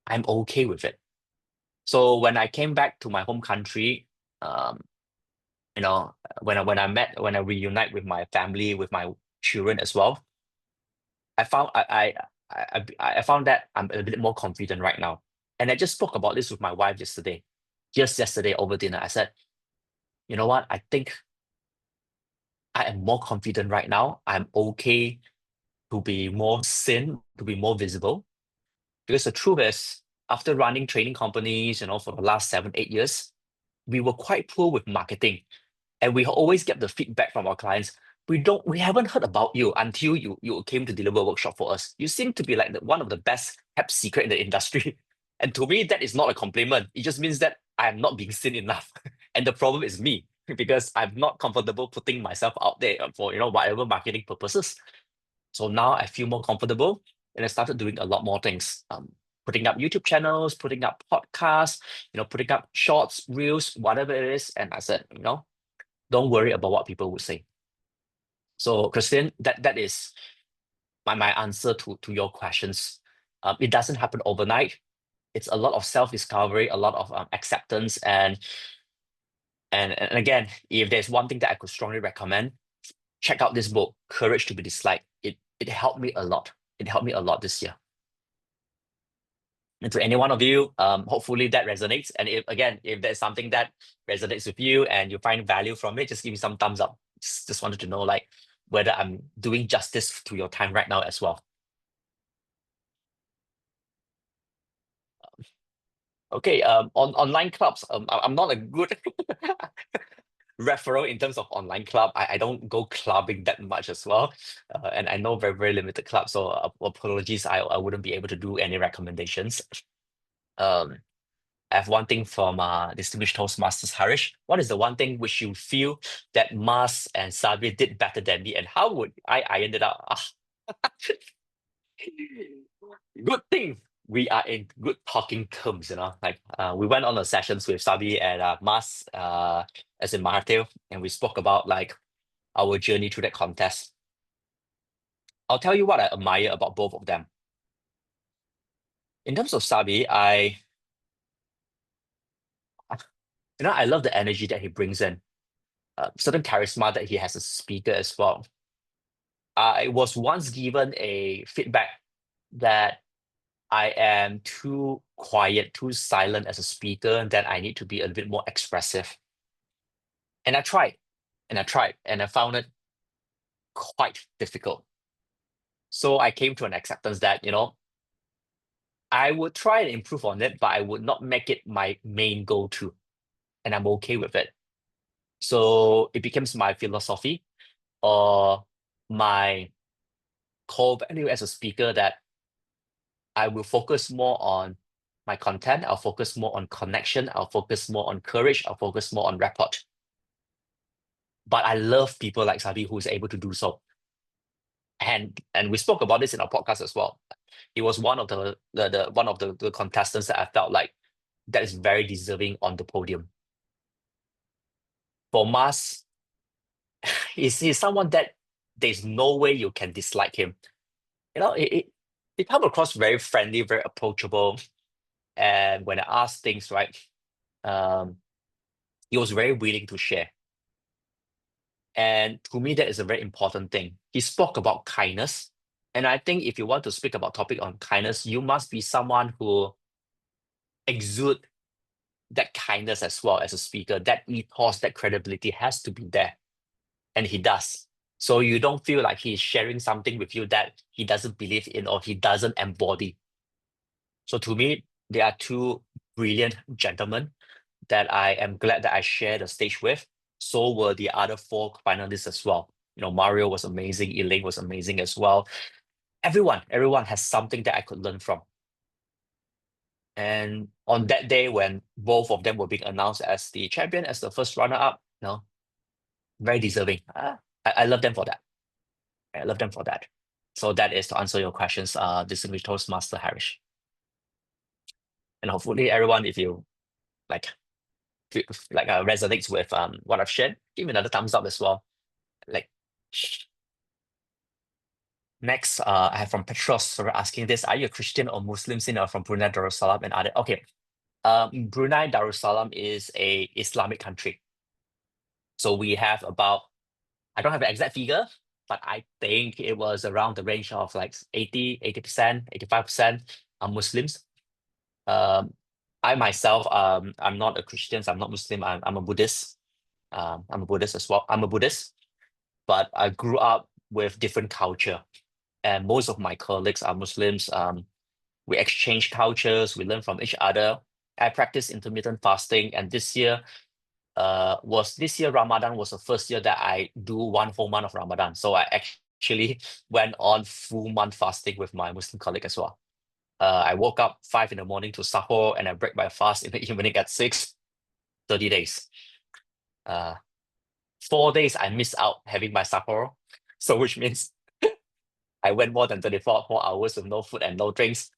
I'm okay with it. So when I came back to my home country, um, when I reunite with my family, with my children as well, I found I found that I'm a bit more confident right now. And I just spoke about this with my wife yesterday. Just yesterday over dinner, I said, you know what? I think I am more confident right now. I'm okay to be more seen, to be more visible. Because the truth is, after running training companies, for the last 7, 8 years, we were quite poor with marketing. And we always get the feedback from our clients. We haven't heard about you until you came to deliver a workshop for us. You seem to be like one of the best kept secret in the industry. And to me, that is not a compliment. It just means that I am not being seen enough. And the problem is me, because I'm not comfortable putting myself out there for whatever marketing purposes. So now I feel more comfortable, and I started doing a lot more things. Putting up YouTube channels, putting up podcasts, putting up shorts, reels, whatever it is. And I said, don't worry about what people would say. So, Christine, that is my answer to your questions. It doesn't happen overnight. It's a lot of self-discovery, a lot of acceptance, and again, if there's one thing that I could strongly recommend, check out this book, Courage to be Disliked. It helped me a lot. It helped me a lot this year. And to any one of you, hopefully that resonates. And if there's something that resonates with you and you find value from it, just give me some thumbs up. Just wanted to know whether I'm doing justice to your time right now as well. Okay, on online clubs, I'm not a good referral in terms of online club. I don't go clubbing that much as well. And I know very, very limited clubs, so apologies, I wouldn't be able to do any recommendations. I have one thing from Distinguished Toastmasters Harish. What is the one thing which you feel that Mas and Sabi did better than me, and how would I ended up? Good thing we are in good talking terms, we went on the sessions with Sabi and Mas, as in Mahathir, and we spoke about our journey through that contest. I'll tell you what I admire about both of them. In terms of Sabi, I love the energy that he brings in, certain charisma that he has as a speaker as well. I was once given a feedback that I am too quiet, too silent as a speaker, and that I need to be a bit more expressive. And I tried, and I found it quite difficult. So I came to an acceptance that, I would try and improve on it, but I would not make it my main go-to. And I'm okay with it. So it becomes my philosophy or my core value as a speaker, that I will focus more on my content. I'll focus more on connection. I'll focus more on courage. I'll focus more on rapport. But I love people like Sabi who is able to do so. And we spoke about this in our podcast as well. He was one of the contestants that I felt like that is very deserving on the podium. For Mas, he's someone that there's no way you can dislike him. He come across very friendly, very approachable. And when I asked things, right, he was very willing to share. And to me, that is a very important thing. He spoke about kindness. And I think if you want to speak about topic on kindness, you must be someone who exude that kindness as well as a speaker. That ethos, that credibility has to be there. And he does. So you don't feel like he's sharing something with you that he doesn't believe in or he doesn't embody. So to me, they are two brilliant gentlemen that I am glad that I shared the stage with. So were the other 4 finalists as well. Mario was amazing. Elaine was amazing as well. Everyone has something that I could learn from. And on that day, when both of them were being announced as the champion, as the first runner-up, very deserving. I love them for that. I love them for that. So that is to answer your questions, Distinguished Toastmaster Harish. And hopefully everyone, if you resonates with what I've shared, give me another thumbs up as well. Like, next, I have from Petros asking this: are you a Christian or Muslim since from Brunei Darussalam and other? Okay, Brunei Darussalam is a Islamic country, so we have about, I don't have an exact figure, but I think it was around the range of like 80%, 85% are Muslims. I myself, I'm not a Christian, so I'm not Muslim. I'm a Buddhist. I'm a Buddhist as well. I'm a Buddhist, but I grew up with different culture, and most of my colleagues are Muslims. We exchange cultures, we learn from each other. I practice intermittent fasting, and this year Ramadan was the first year that I do 1 whole month of Ramadan. So I actually went on full month fasting with my Muslim colleague as well. I woke up 5 in the morning to sahur, and I break my fast in the evening at 6, 30 days. 4 days I missed out having my sahur. So which means I went more than 34 more hours with no food and no drinks.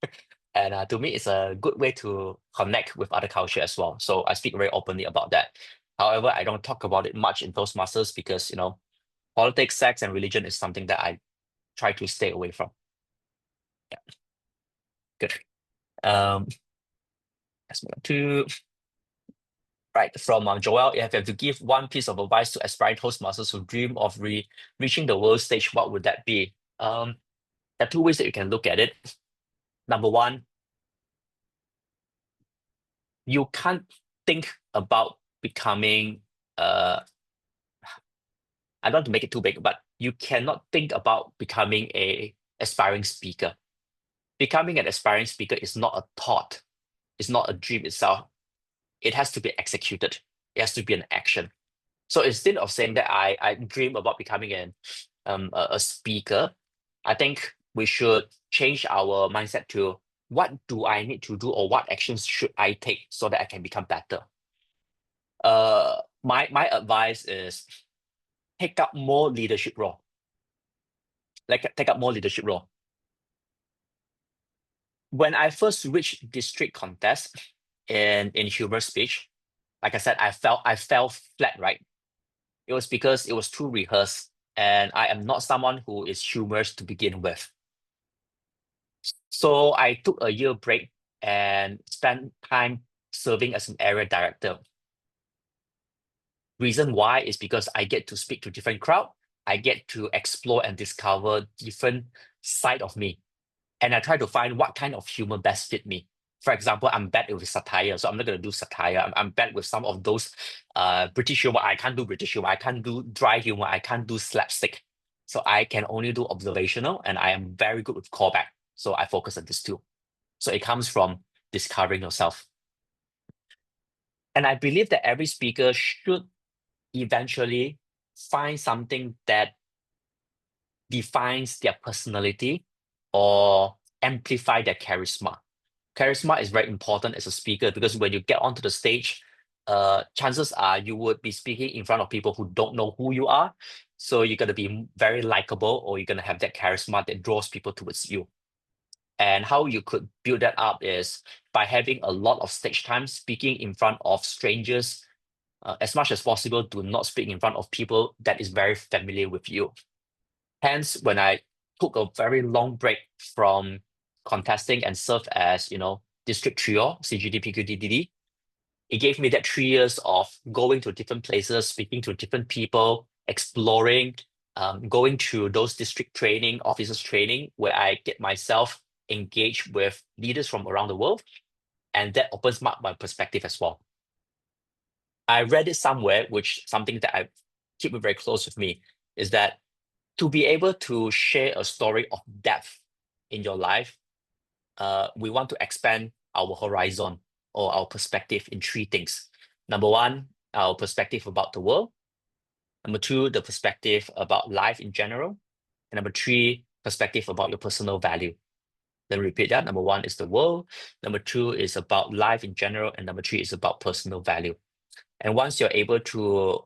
And to me, it's a good way to connect with other culture as well. So I speak very openly about that. However, I don't talk about it much in Toastmasters because, politics, sex, and religion is something that I try to stay away from. Yeah. Good. Let's move on to, right, from Joel, if you have to give one piece of advice to aspiring Toastmasters who dream of reaching the world stage, what would that be? There are 2 ways that you can look at it. Number one, you can't think about becoming, I don't want to make it too big, but you cannot think about becoming a aspiring speaker. Becoming an aspiring speaker is not a thought. It's not a dream itself. It has to be executed. It has to be an action. So instead of saying that I dream about becoming a speaker, I think we should change our mindset to what do I need to do, or what actions should I take so that I can become better. My advice is take up more leadership role. Take up more leadership role. When I first reached district contest in humor speech, like I said, I fell flat, right? It was because it was too rehearsed, and I am not someone who is humorous to begin with. So I took a year break and spent time serving as an area director. Reason why is because I get to speak to different crowd. I get to explore and discover different side of me. And I try to find what kind of humor best fit me. For example, I'm bad with satire, so I'm not going to do satire. I'm bad with some of those British humor. I can't do British humor. I can't do dry humor. I can't do slapstick. So I can only do observational, and I am very good with callback. So I focus on this too. So it comes from discovering yourself. And I believe that every speaker should eventually find something that defines their personality or amplify their charisma. Charisma is very important as a speaker because when you get onto the stage, chances are you would be speaking in front of people who don't know who you are. So you're going to be very likable, or you're going to have that charisma that draws people towards you. And how you could build that up is by having a lot of stage time speaking in front of strangers. As much as possible, do not speak in front of people that is very familiar with you. Hence, when I took a very long break from contesting and served as, district trio, CGD, PQ, DDD, it gave me that 3 years of going to different places, speaking to different people, exploring, going to those district training, officers training, where I get myself engaged with leaders from around the world. And that opens up my perspective as well. I read it somewhere, which something that I keep very close with me, is that to be able to share a story of depth in your life, we want to expand our horizon or our perspective in 3 things. Number 1, our perspective about the world. Number 2, the perspective about life in general. And number 3, perspective about your personal value. Let me repeat that. Number 1 is the world. Number 2 is about life in general. And number 3 is about personal value. And once you're able to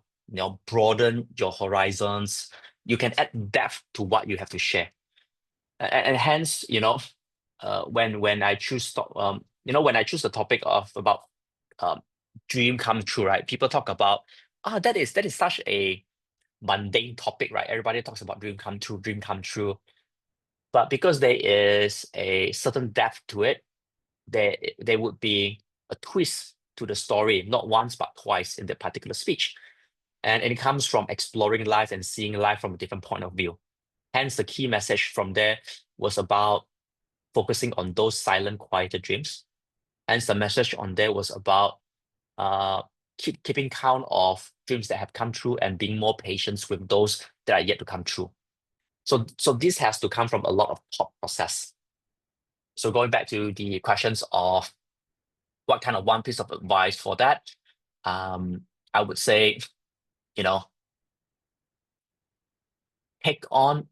broaden your horizons, you can add depth to what you have to share. And hence, when I choose when I choose the topic of about dream come true, right? People talk about, that is such a mundane topic, right? Everybody talks about dream come true, dream come true. But because there is a certain depth to it, there would be a twist to the story, not once but twice in that particular speech. And it comes from exploring life and seeing life from a different point of view. Hence, the key message from there was about focusing on those silent, quieter dreams. Hence, the message on there was about keeping count of dreams that have come true and being more patient with those that are yet to come true. So this has to come from a lot of thought process. So going back to the questions of what kind of one piece of advice for that, I would say, take on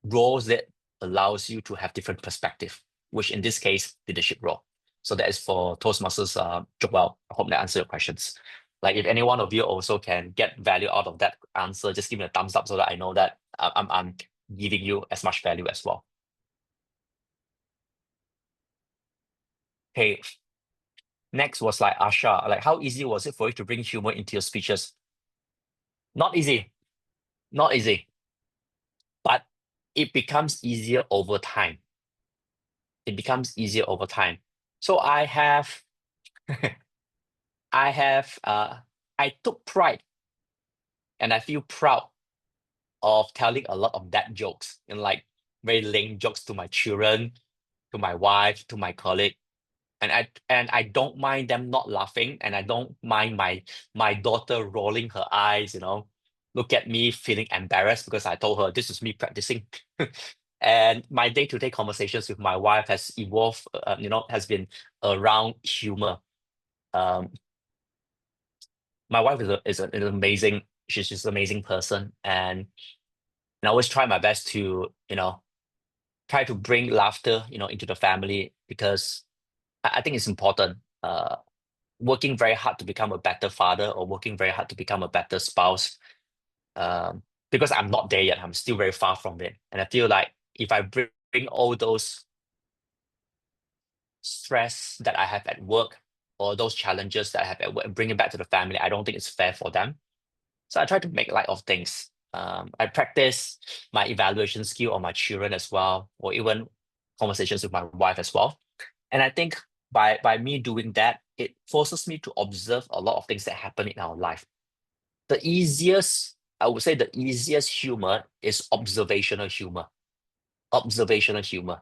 roles that allows you to have different perspective, which in this case, leadership role. So that is for Toastmasters, Joel. I hope that answers your questions. Like if any one of you also can get value out of that answer, just give me a thumbs up so that I know that I'm giving you as much value as well. Okay. Next was like Asha, like how easy was it for you to bring humor into your speeches? Not easy, not easy, but it becomes easier over time. It becomes easier over time. So I took pride and I feel proud of telling a lot of dad jokes and like very lame jokes to my children, to my wife, to my colleague. And I don't mind them not laughing, and I don't mind my daughter rolling her eyes, look at me feeling embarrassed because I told her this is me practicing. And my day-to-day conversations with my wife has evolved, has been around humor. My wife is an amazing, she's just an amazing person, and I always try my best to, try to bring laughter, into the family because I think it's important. Working very hard to become a better father or working very hard to become a better spouse. Because I'm not there yet, I'm still very far from it. And I feel like if I bring all those stress that I have at work or those challenges that I have at work and bring it back to the family, I don't think it's fair for them. So I try to make light of things. I practice my evaluation skill on my children as well, or even conversations with my wife as well. And I think by me doing that, it forces me to observe a lot of things that happen in our life. I would say the easiest humor is observational humor. Observational humor.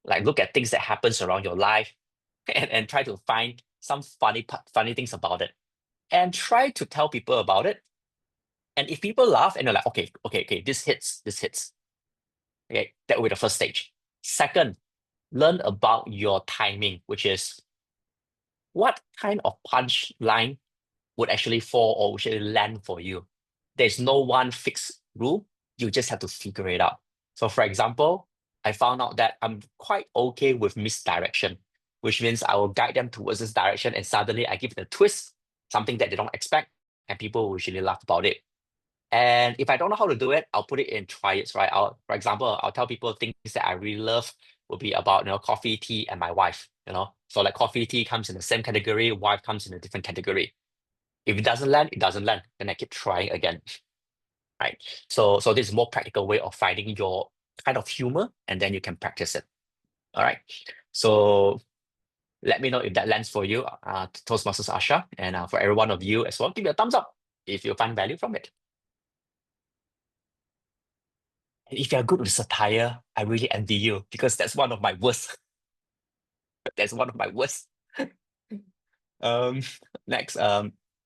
Like look at things that happens around your life and try to find some funny things about it. And try to tell people about it. And if people laugh and they're like, okay, this hits. Okay, that will be the first stage. Second, learn about your timing, which is what kind of punchline would actually fall or would actually land for you. There's no one fixed rule. You just have to figure it out. So for example, I found out that I'm quite okay with misdirection, which means I will guide them towards this direction and suddenly I give it a twist, something that they don't expect, and people will usually laugh about it. And if I don't know how to do it, I'll put it in triads, right? For example, I'll tell people things that I really love will be about, coffee, tea, and my wife, So like coffee, tea comes in the same category, wife comes in a different category. If it doesn't land, it doesn't land. Then I keep trying again, right? So this is a more practical way of finding your kind of humor, and then you can practice it. All right. So let me know if that lands for you, Toastmasters Asha, and for every one of you as well, give me a thumbs up if you find value from it. And if you're good with satire, I really envy you because that's one of my worst. That's one of my worst. Next,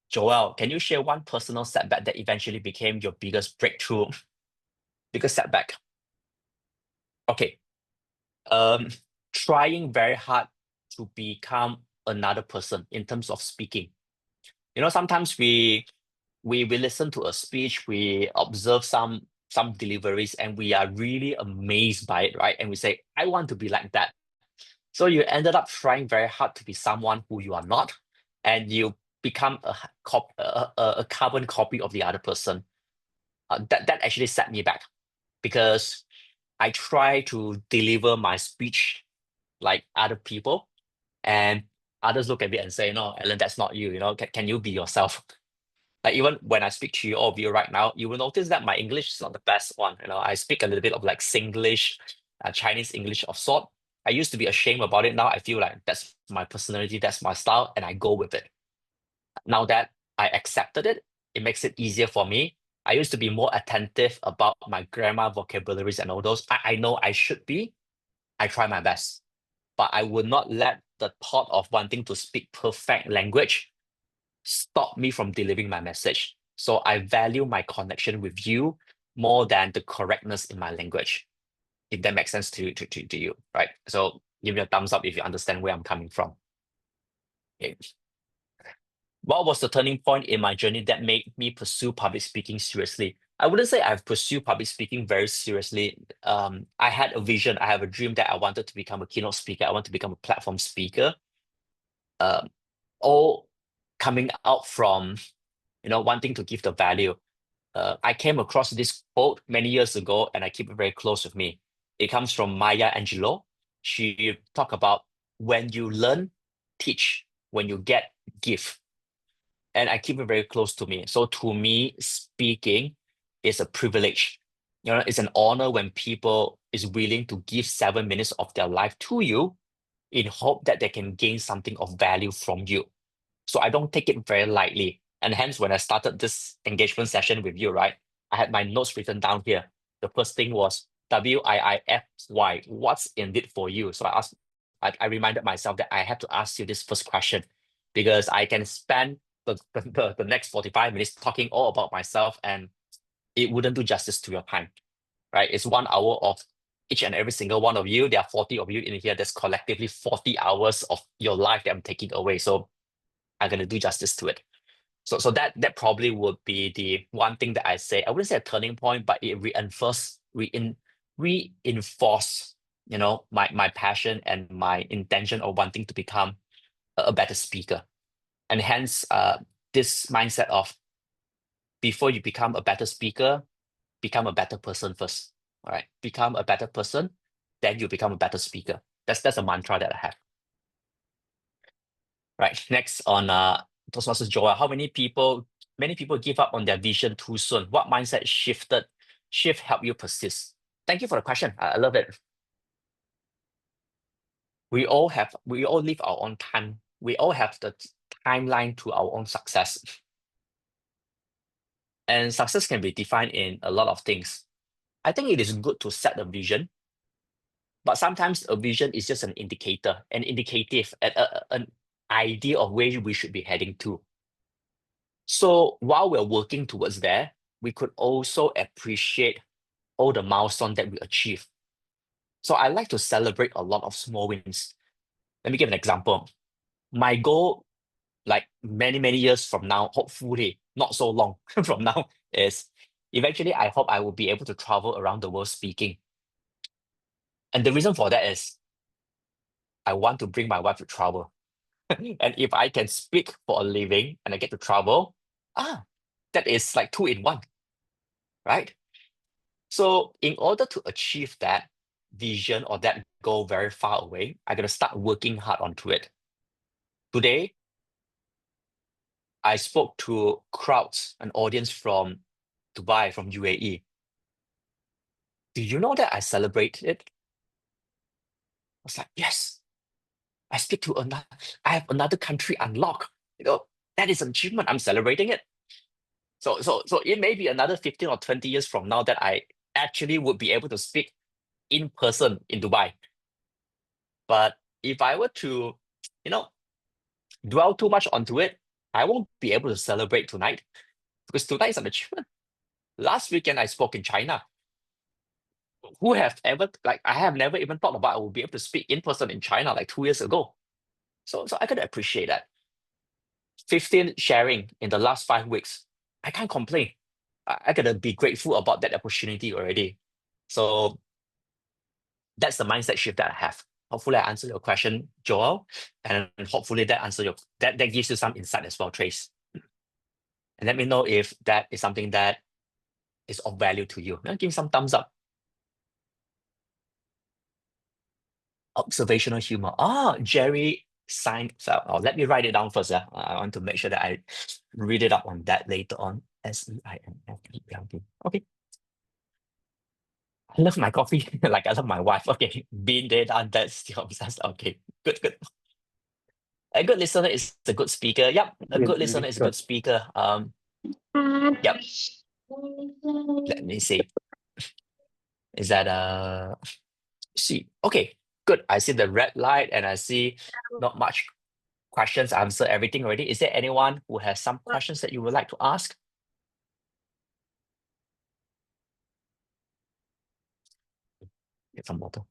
Joel, can you share one personal setback that eventually became your biggest breakthrough? Biggest setback. Okay. Trying very hard to become another person in terms of speaking. Sometimes we listen to a speech, we observe some deliveries, and we are really amazed by it, right? And we say, I want to be like that. So you ended up trying very hard to be someone who you are not, and you become a carbon copy of the other person. That actually set me back because I try to deliver my speech like other people, and others look at me and say, no, Alan, that's not you. Can you be yourself? Like even when I speak to you, all of you right now, you will notice that my English is not the best one. I speak a little bit of like Singlish, Chinese English of sort. I used to be ashamed about it. Now I feel like that's my personality, that's my style, and I go with it. Now that I accepted it, it makes it easier for me. I used to be more attentive about my grammar, vocabularies, and all those. I know I should be. I try my best, but I would not let the thought of wanting to speak perfect language stop me from delivering my message. So I value my connection with you more than the correctness in my language, if that makes sense to you, right? So give me a thumbs up if you understand where I'm coming from. Okay. What was the turning point in my journey that made me pursue public speaking seriously? I wouldn't say I've pursued public speaking very seriously. I had a vision, I have a dream that I wanted to become a keynote speaker. I want to become a platform speaker. All coming out from, wanting to give the value. I came across this quote many years ago, and I keep it very close with me. It comes from Maya Angelou. She talked about when you learn, teach; when you get, give. And I keep it very close to me. So to me, speaking is a privilege. It's an honor when people is willing to give 7 minutes of their life to you in hope that they can gain something of value from you. So I don't take it very lightly. And hence, when I started this engagement session with you, right, I had my notes written down here. The first thing was WIIFY, what's in it for you? So I reminded myself that I have to ask you this first question, because I can spend the next 45 minutes talking all about myself, and it wouldn't do justice to your time, right? It's 1 hour of each and every single one of you. There are 40 of you in here. There's collectively 40 hours of your life that I'm taking away. So I'm going to do justice to it. So that probably would be the one thing that I say. I wouldn't say a turning point, but it reinforce, my passion and my intention of wanting to become a better speaker. And hence, this mindset of before you become a better speaker, become a better person first. All right, become a better person, then you become a better speaker. That's a mantra that I have. Right. Next on Toastmasters Joel, many people give up on their vision too soon. What mindset shift help you persist? Thank you for the question. I love it. We all live our own time. We all have the timeline to our own success. And success can be defined in a lot of things. I think it is good to set a vision, but sometimes a vision is just an indicator, an indicative, an idea of where we should be heading to. So while we're working towards there, we could also appreciate all the milestones that we achieve. So I like to celebrate a lot of small wins. Let me give an example. My goal, like many, many years from now, hopefully not so long from now, is eventually I hope I will be able to travel around the world speaking. And the reason for that is I want to bring my wife to travel. And if I can speak for a living and I get to travel, that is like 2 in 1, right? So in order to achieve that vision or that goal very far away, I gotta start working hard onto it. Today, I spoke to crowds, an audience from Dubai, from UAE. Do you know that I celebrated it? I was like, yes, I have another country unlocked. That is an achievement. I'm celebrating it. So it may be another 15 or 20 years from now that I actually would be able to speak in person in Dubai. But if I were to, dwell too much onto it, I won't be able to celebrate tonight, because tonight is an achievement. Last weekend, I spoke in China. I have never even thought about I will be able to speak in person in China like 2 years ago. So I could appreciate that. 15 sharing in the last 5 weeks. I can't complain. I gotta be grateful about that opportunity already. So that's the mindset shift that I have. Hopefully I answered your question, Joel, and hopefully that gives you some insight as well, Trace. And let me know if that is something that is of value to you. Give me some thumbs up. Observational humor. Jerry Seinfeld. Let me write it down first. I want to make sure that I read it up on that later on. Seinfeld. Okay. I love my coffee like I love my wife. Okay, been there, done that, still obsessed. Okay, good. A good listener is a good speaker. Yep, a good listener is a good speaker. Yep. Let me see. Is that see? Okay, good. I see the red light and I see not much questions answered everything already. Is there anyone who has some questions that you would like to ask? Get some water.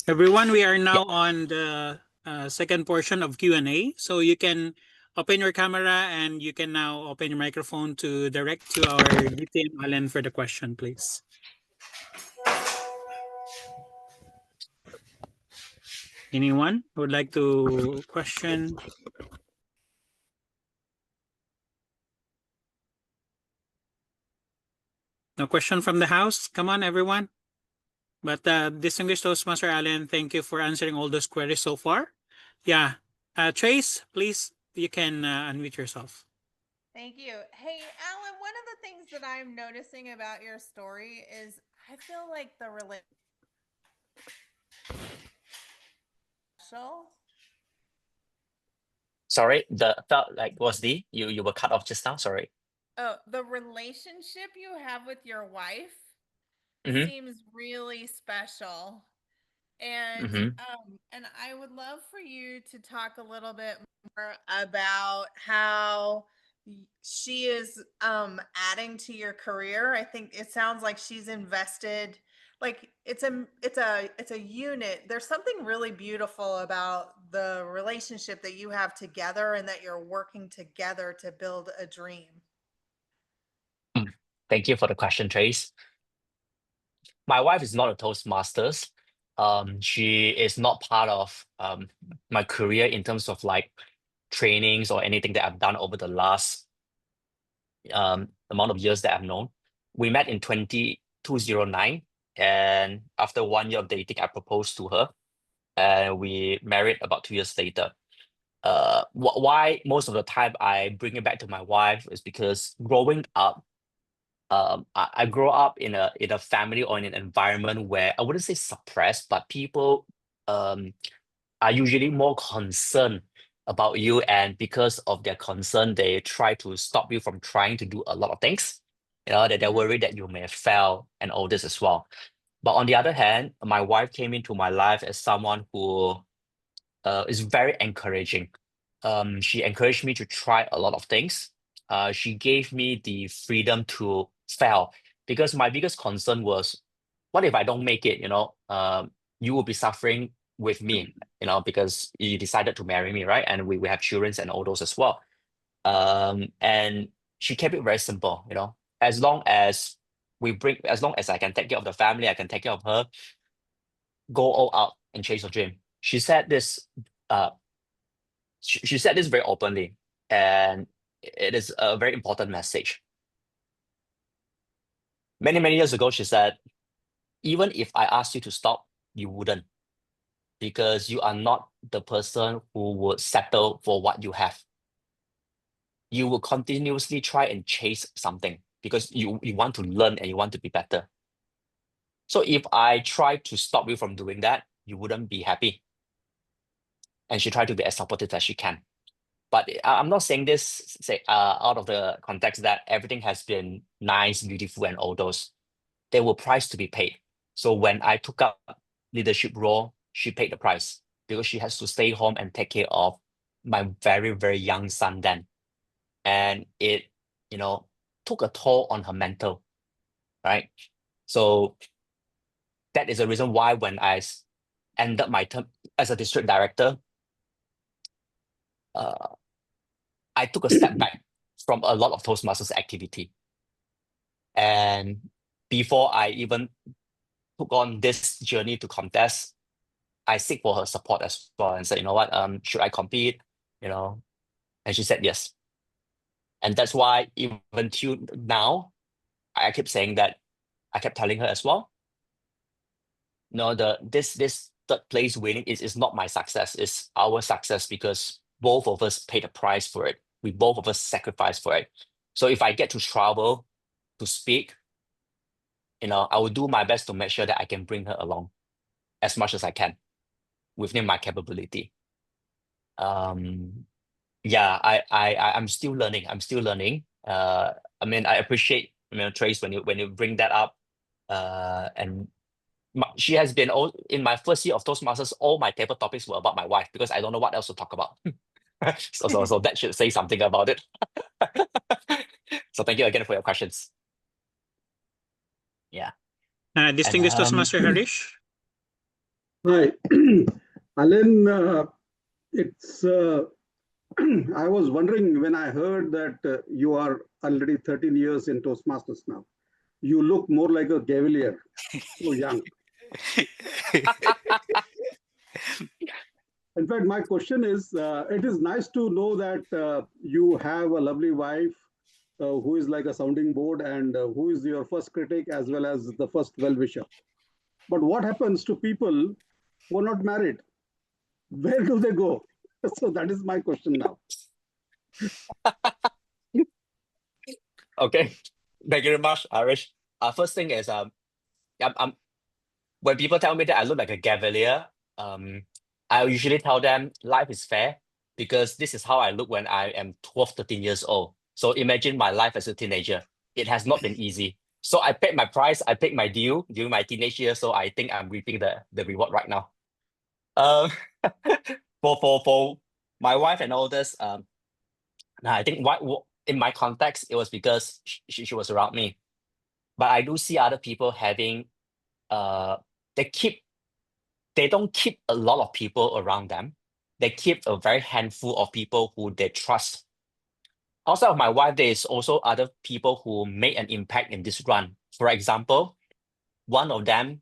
Everyone, we are now on the second portion of Q&A. So you can open your camera and you can now open your microphone to direct to our DTM Allen for the question, please. Anyone who would like to question? No question from the house? Come on, everyone. But distinguished Toastmaster Allen, thank you for answering all those queries so far. Yeah. Trace, please, you can unmute yourself. Thank you. Hey, Alan, one of the things that I'm noticing about your story is I feel like the relationship. Sorry, felt like was you were cut off just now. Sorry. Oh, the relationship you have with your wife Mhm. seems really special. And Mhm. and I would love for you to talk a little bit more about how she is adding to your career. I think it sounds like she's invested, like it's a unit. There's something really beautiful about the relationship that you have together and that you're working together to build a dream. Thank you for the question, Trace. My wife is not a Toastmasters. She is not part of my career in terms of like trainings or anything that I've done over the last amount of years that I've known. We met in 2009, and after 1 year of dating, I proposed to her, and we married about 2 years later. Why most of the time I bring it back to my wife is because growing up, I grew up in a family or in an environment where I wouldn't say suppressed, but people are usually more concerned about you, and because of their concern, they try to stop you from trying to do a lot of things. You know, that they're worried that you may fail and all this as well. But on the other hand, my wife came into my life as someone who is very encouraging. She encouraged me to try a lot of things. She gave me the freedom to fail, because my biggest concern was, what if I don't make it? You will be suffering with me, because you decided to marry me, right? And we have children and all those as well. And she kept it very simple, as long as as long as I can take care of the family, I can take care of her, go all out and chase your dream. She said this she said this very openly, and it is a very important message. Many years ago, she said, even if I asked you to stop, you wouldn't, because you are not the person who would settle for what you have. You will continuously try and chase something because you want to learn and you want to be better. So if I try to stop you from doing that, you wouldn't be happy. And she tried to be as supportive as she can. But I'm not saying this out of the context that everything has been nice, beautiful, and all those. There were price to be paid. So when I took up leadership role, she paid the price because she has to stay home and take care of my very, very young son then. And it, took a toll on her mental, right? So that is the reason why when I ended my term as a district director, I took a step back from a lot of Toastmasters activity. And before I even took on this journey to contest, I seek for her support as well and said, you know what, should I compete? And she said yes. And that's why even till now, I keep saying that, I kept telling her as well, this third place winning is not my success, it's our success because both of us paid a price for it. We both of us sacrificed for it. So if I get to travel to speak, I will do my best to make sure that I can bring her along as much as I can within my capability. Yeah, I'm still learning. I mean, I appreciate, Trace, when you bring that up. And she has been in my first year of Toastmasters, all my table topics were about my wife because I don't know what else to talk about. So that should say something about it. So thank you again for your questions. Yeah. Distinguished Toastmaster Harish. Hi, Alan. It's I was wondering when I heard that you are already 13 years in Toastmasters now. You look more like a cavalier, so young. In fact, my question is, it is nice to know that you have a lovely wife who is like a sounding board and who is your first critic as well as the first well-wisher. But what happens to people who are not married? Where do they go? So that is my question now. Okay. Thank you very much, Arish. First thing is, when people tell me that I look like a cavalier, I usually tell them life is fair because this is how I look when I am 12, 13 years old. So imagine my life as a teenager. It has not been easy. So I paid my price, I paid my due during my teenage years. So I think I'm reaping the reward right now. For my wife and all this, I think in my context, it was because she was around me. But I do see other people having, they don't keep a lot of people around them. They keep a very handful of people who they trust. Outside of my wife, there is also other people who made an impact in this run. For example, one of them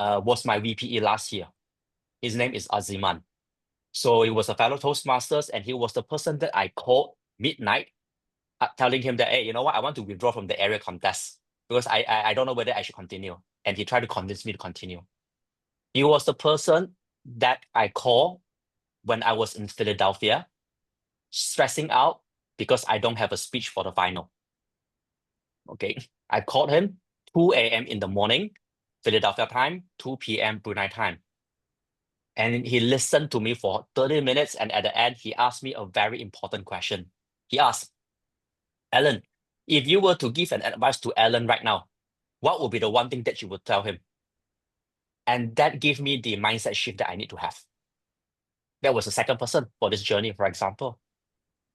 was my VPE last year. His name is Aziman. So he was a fellow Toastmasters, and he was the person that I called midnight, telling him that, hey, you know what, I want to withdraw from the area contest because I don't know whether I should continue. And he tried to convince me to continue. He was the person that I called when I was in Philadelphia, stressing out because I don't have a speech for the final. Okay, I called him 2 a.m. in the morning, Philadelphia time, 2 p.m. Brunei time. And he listened to me for 30 minutes. And at the end, he asked me a very important question. He asked, Alan, if you were to give an advice to Alan right now, what would be the one thing that you would tell him? And that gave me the mindset shift that I need to have. That was the second person for this journey, for example.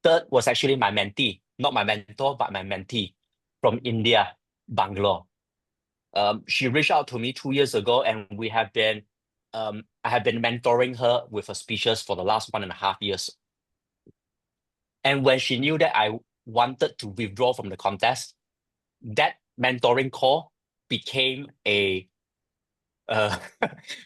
Third was actually my mentee, not my mentor, but my mentee from India, Bangalore. She reached out to me 2 years ago, and I have been mentoring her with her speeches for the last 1.5 years. And when she knew that I wanted to withdraw from the contest, that mentoring call became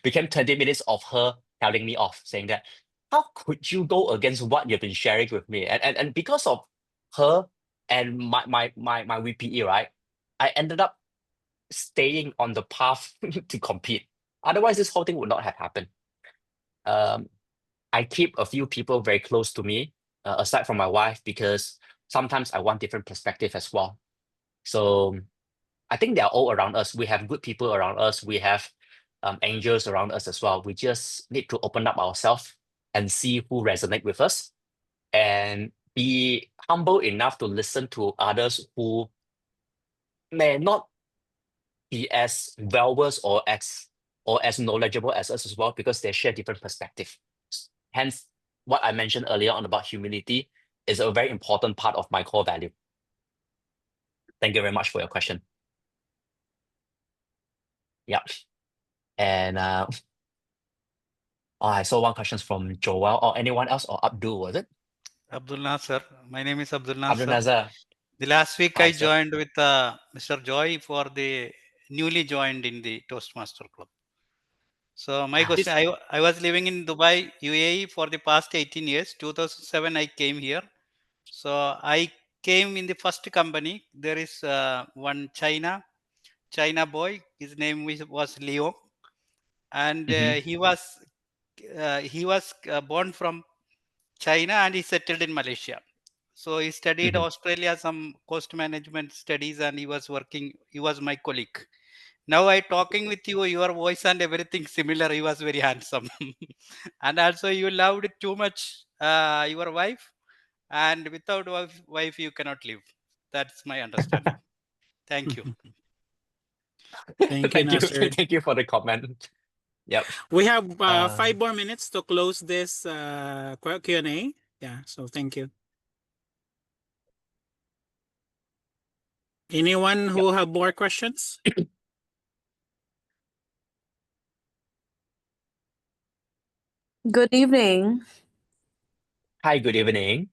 became 20 minutes of her telling me off, saying that, how could you go against what you've been sharing with me? And because of her and my VPE, right, I ended up staying on the path to compete. Otherwise, this whole thing would not have happened. I keep a few people very close to me, aside from my wife, because sometimes I want different perspective as well. So I think they're all around us. We have good people around us. We have angels around us as well. We just need to open up ourselves and see who resonate with us and be humble enough to listen to others who may not be as well-versed or as knowledgeable as us as well, because they share different perspective. Hence, what I mentioned earlier on about humility is a very important part of my core value. Thank you very much for your question. Yeah. And I saw one question from Joel or anyone else, or Abdul, was it? Abdul Nasser. My name is Abdul Abdul Nasser. Nazar. The last week Hi, I sir. joined with Mr. Joy for the newly joined in the Toastmaster Club. So my question, I was living in Dubai, UAE for the past 18 years. 2007 I came here. So I came in the first company. There is one China boy. His name was Leo. and Mhm. he was born from China and he settled in Malaysia. So he studied Mhm. Australia some coast management studies, and he was working. He was my colleague. Now I talking with you, your voice and everything similar. He was very handsome, and also you loved too much your wife, and without wife you cannot live. That's my understanding. Thank you. Thank you, Thank you. Nasser. Thank you for the comment. Yep. We have 5 Uh, more minutes to close this Q&A. Yeah, so thank you. Anyone who have more questions? Good evening. Hi, good evening.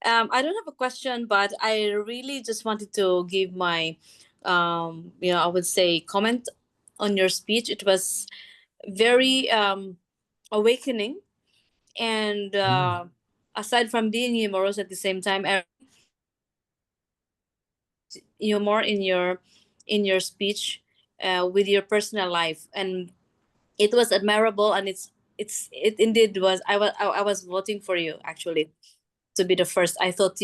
I don't have a question, but I really just wanted to give my, I would say, comment on your speech. It was very awakening, and aside from being humorous at the same time, humor in your speech with your personal life, and it was admirable, and it indeed was. I was voting for you actually to be the first. I thought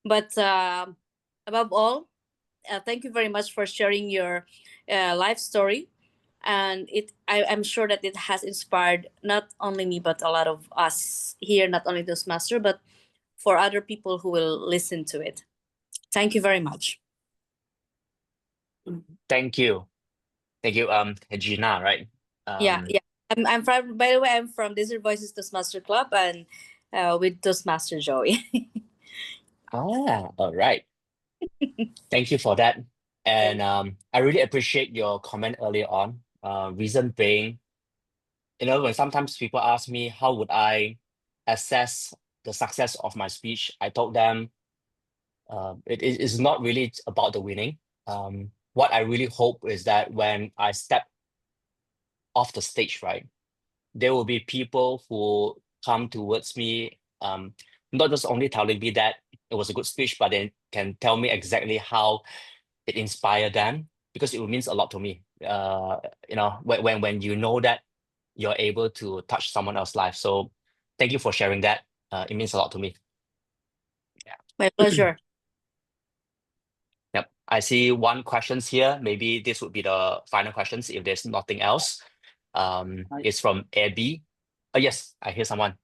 but above all, thank you very much for sharing your life story, and I'm sure that it has inspired not only me but a lot of us here, not only Toastmaster but for other people who will listen to it. Thank you very much. Thank you. Thank you, Gina, right? Yeah. I'm from. By the way, I'm from Desert Voices Toastmaster Club, and with Toastmaster Joey. All right. Thank you for that. And I really appreciate your comment earlier on. Reason being, when sometimes people ask me how would I assess the success of my speech, I told them it is not really about the winning. What I really hope is that when I step off the stage, right, there will be people who come towards me, not just only telling me that it was a good speech, but then can tell me exactly how it inspired them, because it means a lot to me. When you know that you're able to touch someone else's life. So thank you for sharing that. It means a lot to me. My pleasure. Yep. I see one questions here. Maybe this would be the final questions if there's nothing else. It's from Abby. Oh, yes, I hear someone.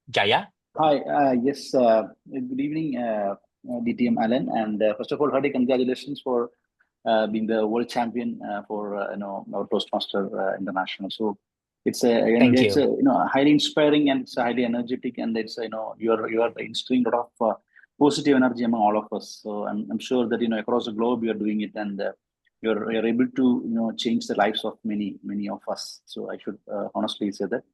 Jaya? Hi, yes, good evening, DTM Allen, and first of all, hearty congratulations for being the world champion for our Toastmaster International. So it's Thank it's you. highly inspiring, and it's highly energetic, and it's you are instilling a lot of positive energy among all of us. So I'm sure that across the globe you are doing it, and you're able to change the lives of many of us. So I should honestly say that.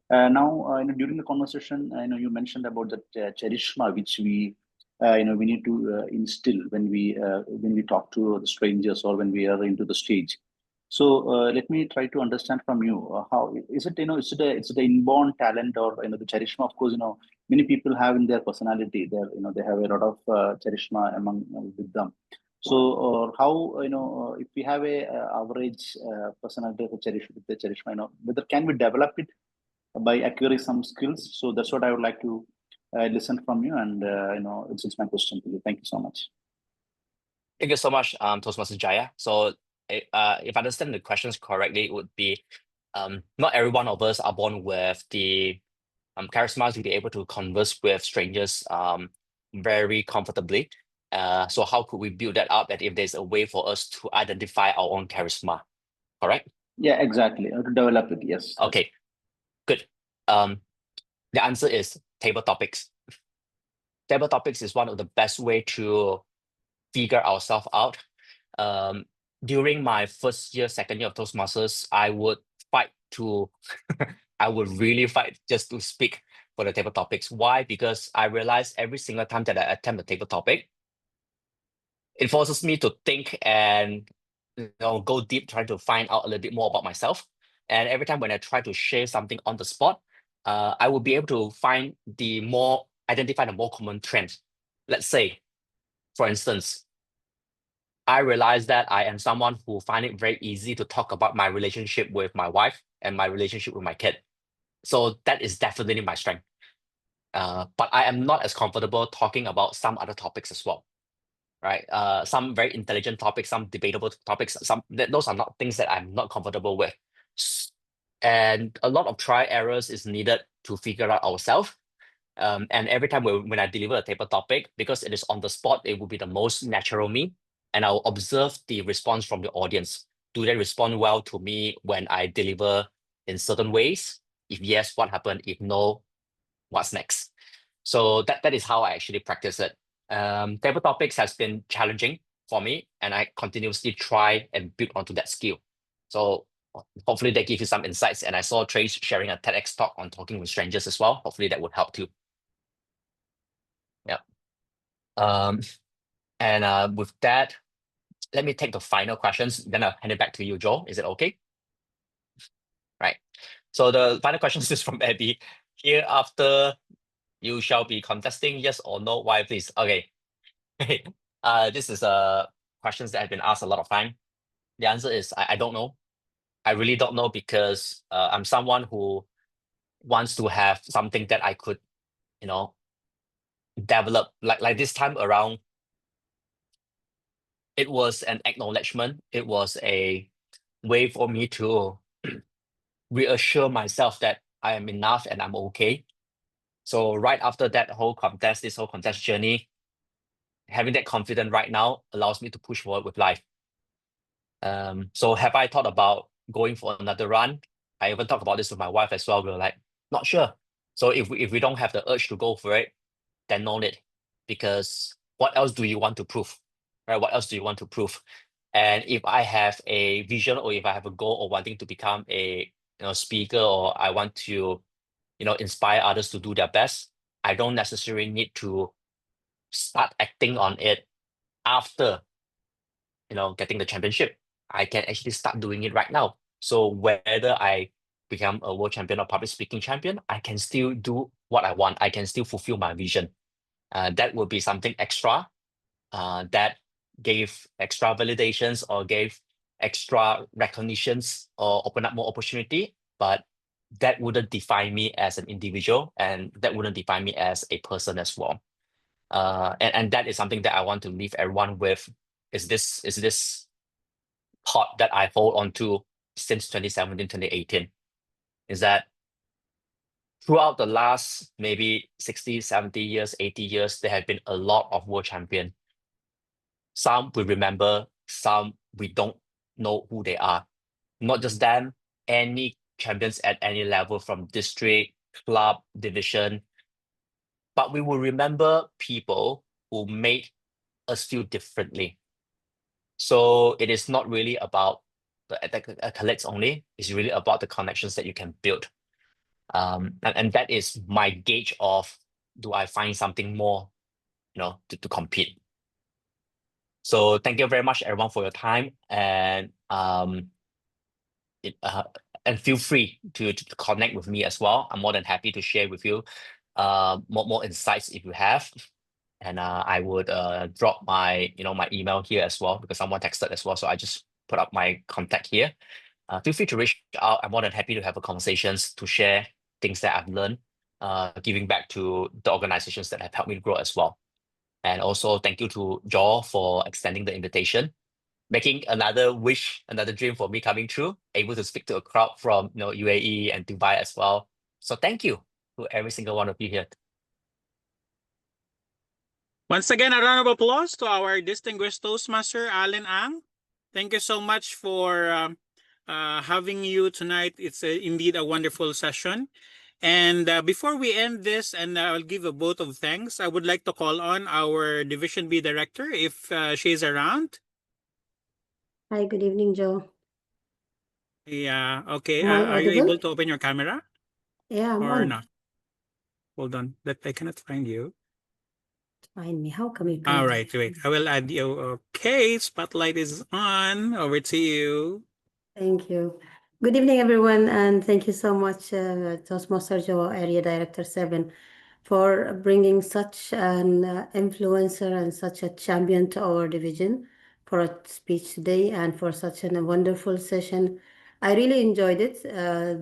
Now, during the conversation, you mentioned about the charisma which we need to instill when we talk to the strangers or when we are into the stage. So let me try to understand from you how is it it's the inborn talent, or the charisma. Of course, many people have in their personality. They have a lot of charisma among with them. So, how if we have a average personality with the charisma, whether can we develop it by acquiring some skills? So that's what I would like to listen from you, and it's my question to you. Thank you so much. Thank you so much, Toastmaster Jaya. So, if I understand the questions correctly, it would be not every one of us are born with the charisma to be able to converse with strangers very comfortably. So how could we build that up, and if there's a way for us to identify our own charisma, correct? Yeah, exactly. To develop it, yes. Okay, good. The answer is table topics. Table topics is one of the best way to figure ourselves out. During my first year, second year of Toastmasters, I would fight to, I would really fight just to speak for the table topics. Why? Because I realized every single time that I attempt a table topic, it forces me to think and go deep, trying to find out a little bit more about myself. And every time when I try to share something on the spot, I will be able to identify the more common trends. Let's say, for instance, I realized that I am someone who find it very easy to talk about my relationship with my wife and my relationship with my kid. So that is definitely my strength. But I am not as comfortable talking about some other topics as well, right? Some very intelligent topics, some debatable topics, those are not things that I'm not comfortable with. And a lot of try errors is needed to figure out ourselves. And every time when I deliver a table topic, because it is on the spot, it will be the most natural me. And I'll observe the response from the audience. Do they respond well to me when I deliver in certain ways? If yes, what happened? If no, what's next? So that is how I actually practice it. Table topics has been challenging for me, and I continuously try and build onto that skill. So hopefully that gives you some insights. And I saw Trace sharing a TEDx talk on talking with strangers as well. Hopefully that would help too. Yeah. And with that, let me take the final questions. Then I'll hand it back to you, Joel. Is it okay? Right. So the final questions is from Abby. Hereafter, you shall be contesting yes or no. Why, please? Okay. This is questions that have been asked a lot of time. The answer is I don't know. I really don't know, because I'm someone who wants to have something that I could, develop. Like this time around, it was an acknowledgement. It was a way for me to reassure myself that I am enough and I'm okay. So right after that whole contest, this whole contest journey, having that confidence right now allows me to push forward with life. So have I thought about going for another run? I even talked about this with my wife as well. We were like, not sure. So if we don't have the urge to go for it, then no need. Because what else do you want to prove? Right? What else do you want to prove? And if I have a vision, or if I have a goal of wanting to become a speaker, or I want to inspire others to do their best, I don't necessarily need to start acting on it after getting the championship. I can actually start doing it right now. So whether I become a world champion or public speaking champion, I can still do what I want. I can still fulfill my vision. That would be something extra that gave extra validations, or gave extra recognitions, or open up more opportunity. But that wouldn't define me as an individual, and that wouldn't define me as a person as well. And that is something that I want to leave everyone with, is this thought that I hold on to since 2017, 2018, is that throughout the last maybe 60, 70 years, 80 years, there have been a lot of world champions. Some we remember, some we don't know who they are. Not just them, any champions at any level, from district, club, division. But we will remember people who made us feel differently. So it is not really about the accolades only. It's really about the connections that you can build. And that is my gauge of, do I find something more, to compete. So thank you very much, everyone, for your time, and feel free to connect with me as well. I'm more than happy to share with you more insights if you have. And I would drop my my email here as well, because someone texted as well. So I just put up my contact here. Feel free to reach out. I'm more than happy to have a conversations, to share things that I've learned, giving back to the organizations that have helped me grow as well. And also thank you to Joel for extending the invitation, making another wish, another dream for me coming true, able to speak to a crowd from UAE and Dubai as well. So thank you to every single one of you here. Once again, a round of applause to our distinguished Toastmaster, Allen Ang. Thank you so much for having you tonight. It's indeed a wonderful session. And before we end this, and I'll give a vote of thanks, I would like to call on our Division B Director, if she's around. Hi, good evening, Joe. Yeah, okay. Am I Are you audible? able to open your camera Yeah, I'm or on. not? Hold on, that I cannot find you. Find me. How come you All can't? right, wait. I will add you. Okay, spotlight is on. Over to you. Thank you. Good evening, everyone, and thank you so much, Toastmaster Joe, Area Director 7, for bringing such an influencer and such a champion to our division. for a speech today and for such a wonderful session. I really enjoyed it,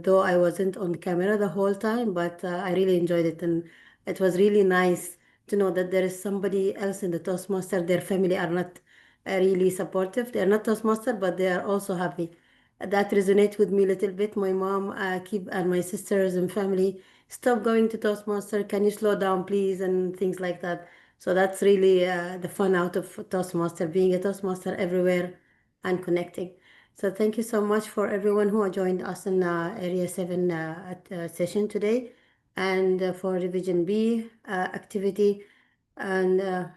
though I wasn't on camera the whole time, but I really enjoyed it. And it was really nice to know that there is somebody else in the Toastmaster. Their family are not really supportive. They're not Toastmaster, but they are also happy. That resonates with me a little bit. My mom and my sisters and family stop going to Toastmaster. Can you slow down, please? And things like that. So that's really the fun out of Toastmaster, being a Toastmaster everywhere and connecting. So thank you so much for everyone who joined us in Area 7 session today, and for Revision B activity. And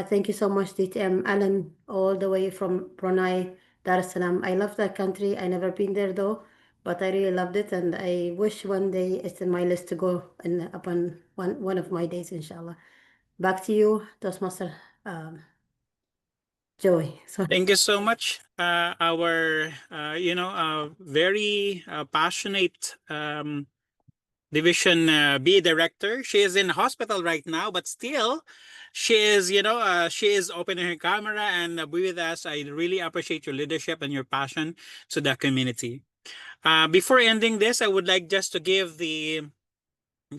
thank you so much, DTM Allen, all the way from Brunei, Dar es Salaam. I love that country. I never been there though, but I really loved it, and I wish one day it's in my list to go upon one of my days, inshallah. Back to you, Toastmaster Joey. Sorry. Thank you so much. Our, very passionate Division B director. She is in hospital right now, but still, she is, she is opening her camera and be with us. I really appreciate your leadership and your passion to the community. Before ending this, I would like just to give the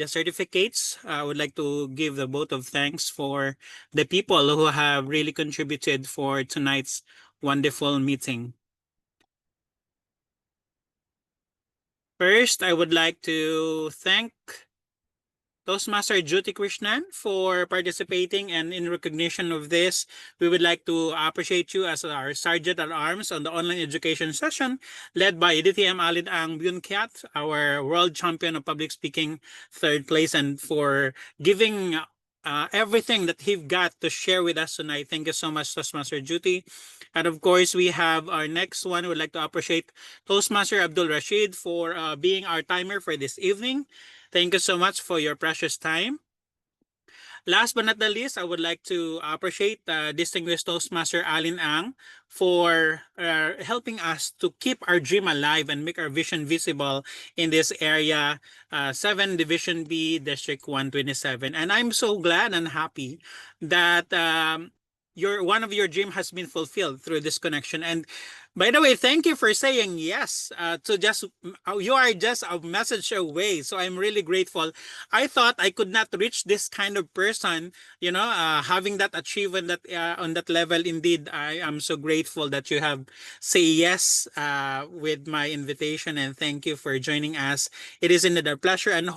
certificates. I would like to give the vote of thanks for the people who have really contributed for tonight's wonderful meeting. First, I would like to thank Toastmaster Jyoti Krishnan for participating, and in recognition of this, we would like to appreciate you as our Sergeant at Arms on the online education session led by DTM Allen Ang, our world champion of public speaking, third place, and for giving everything that he got to share with us tonight. Thank you so much, Toastmaster Jyoti. And of course, we have our next one. We'd like to appreciate Toastmaster Abdul Rashid for being our timer for this evening. Thank you so much for your precious time. Last but not the least, I would like to appreciate distinguished Toastmaster Allen Ang for helping us to keep our dream alive and make our vision visible in this area, 7 Division B, District 127. And I'm so glad and happy that one of your dream has been fulfilled through this connection. And by the way, thank you for saying yes to just, you are just a message away. So I'm really grateful. I thought I could not reach this kind of person, having that achievement that on that level. Indeed, I am so grateful that you have say yes with my invitation, and thank you for joining us. It is indeed a pleasure, and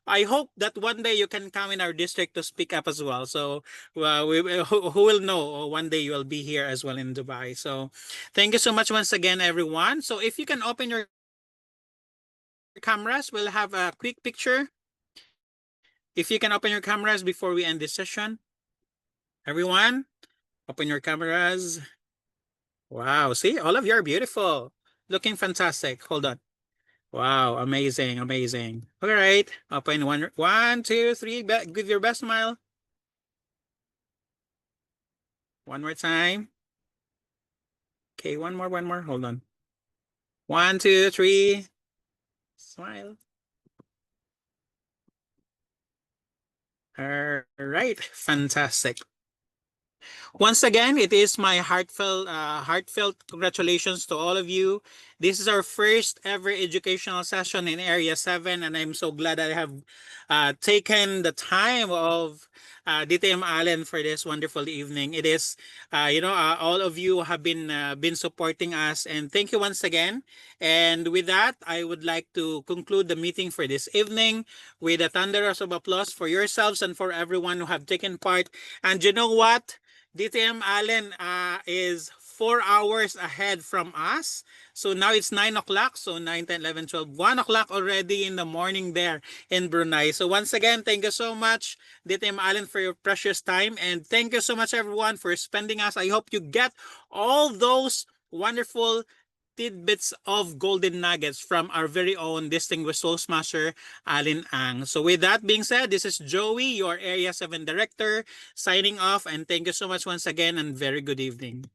I hope that one day you can come in our district to speak up as well. So who will know, one day you will be here as well in Dubai. So thank you so much once again, everyone. So if you can open your cameras, we'll have a quick picture. If you can open your cameras before we end this session. Everyone, open your cameras. Wow, see, all of you are beautiful. Looking fantastic. Hold on. Wow, amazing, amazing. All right, open one, two, three. Give your best smile. One more time. Okay, one more. Hold on. 1, 2, 3. Smile. All right, fantastic. Once again, it is my heartfelt congratulations to all of you. This is our first ever educational session in Area 7, and I'm so glad I have taken the time of DTM Allen for this wonderful evening. It is, all of you have been supporting us, and thank you once again. And with that, I would like to conclude the meeting for this evening with a thunderous of applause for yourselves and for everyone who have taken part. And you know what? DTM Allen is 4 hours ahead from us. So now it's 9 o'clock. So 9, 10, 11, 12, 1 o'clock already in the morning there in Brunei. So once again, thank you so much, DTM Allen, for your precious time. And thank you so much, everyone, for spending us. I hope you get all those wonderful tidbits of golden nuggets from our very own distinguished Toastmaster Allen Ang. So with that being said, this is Joey, your Area 7 Director, signing off, and thank you so much once again, and very good evening.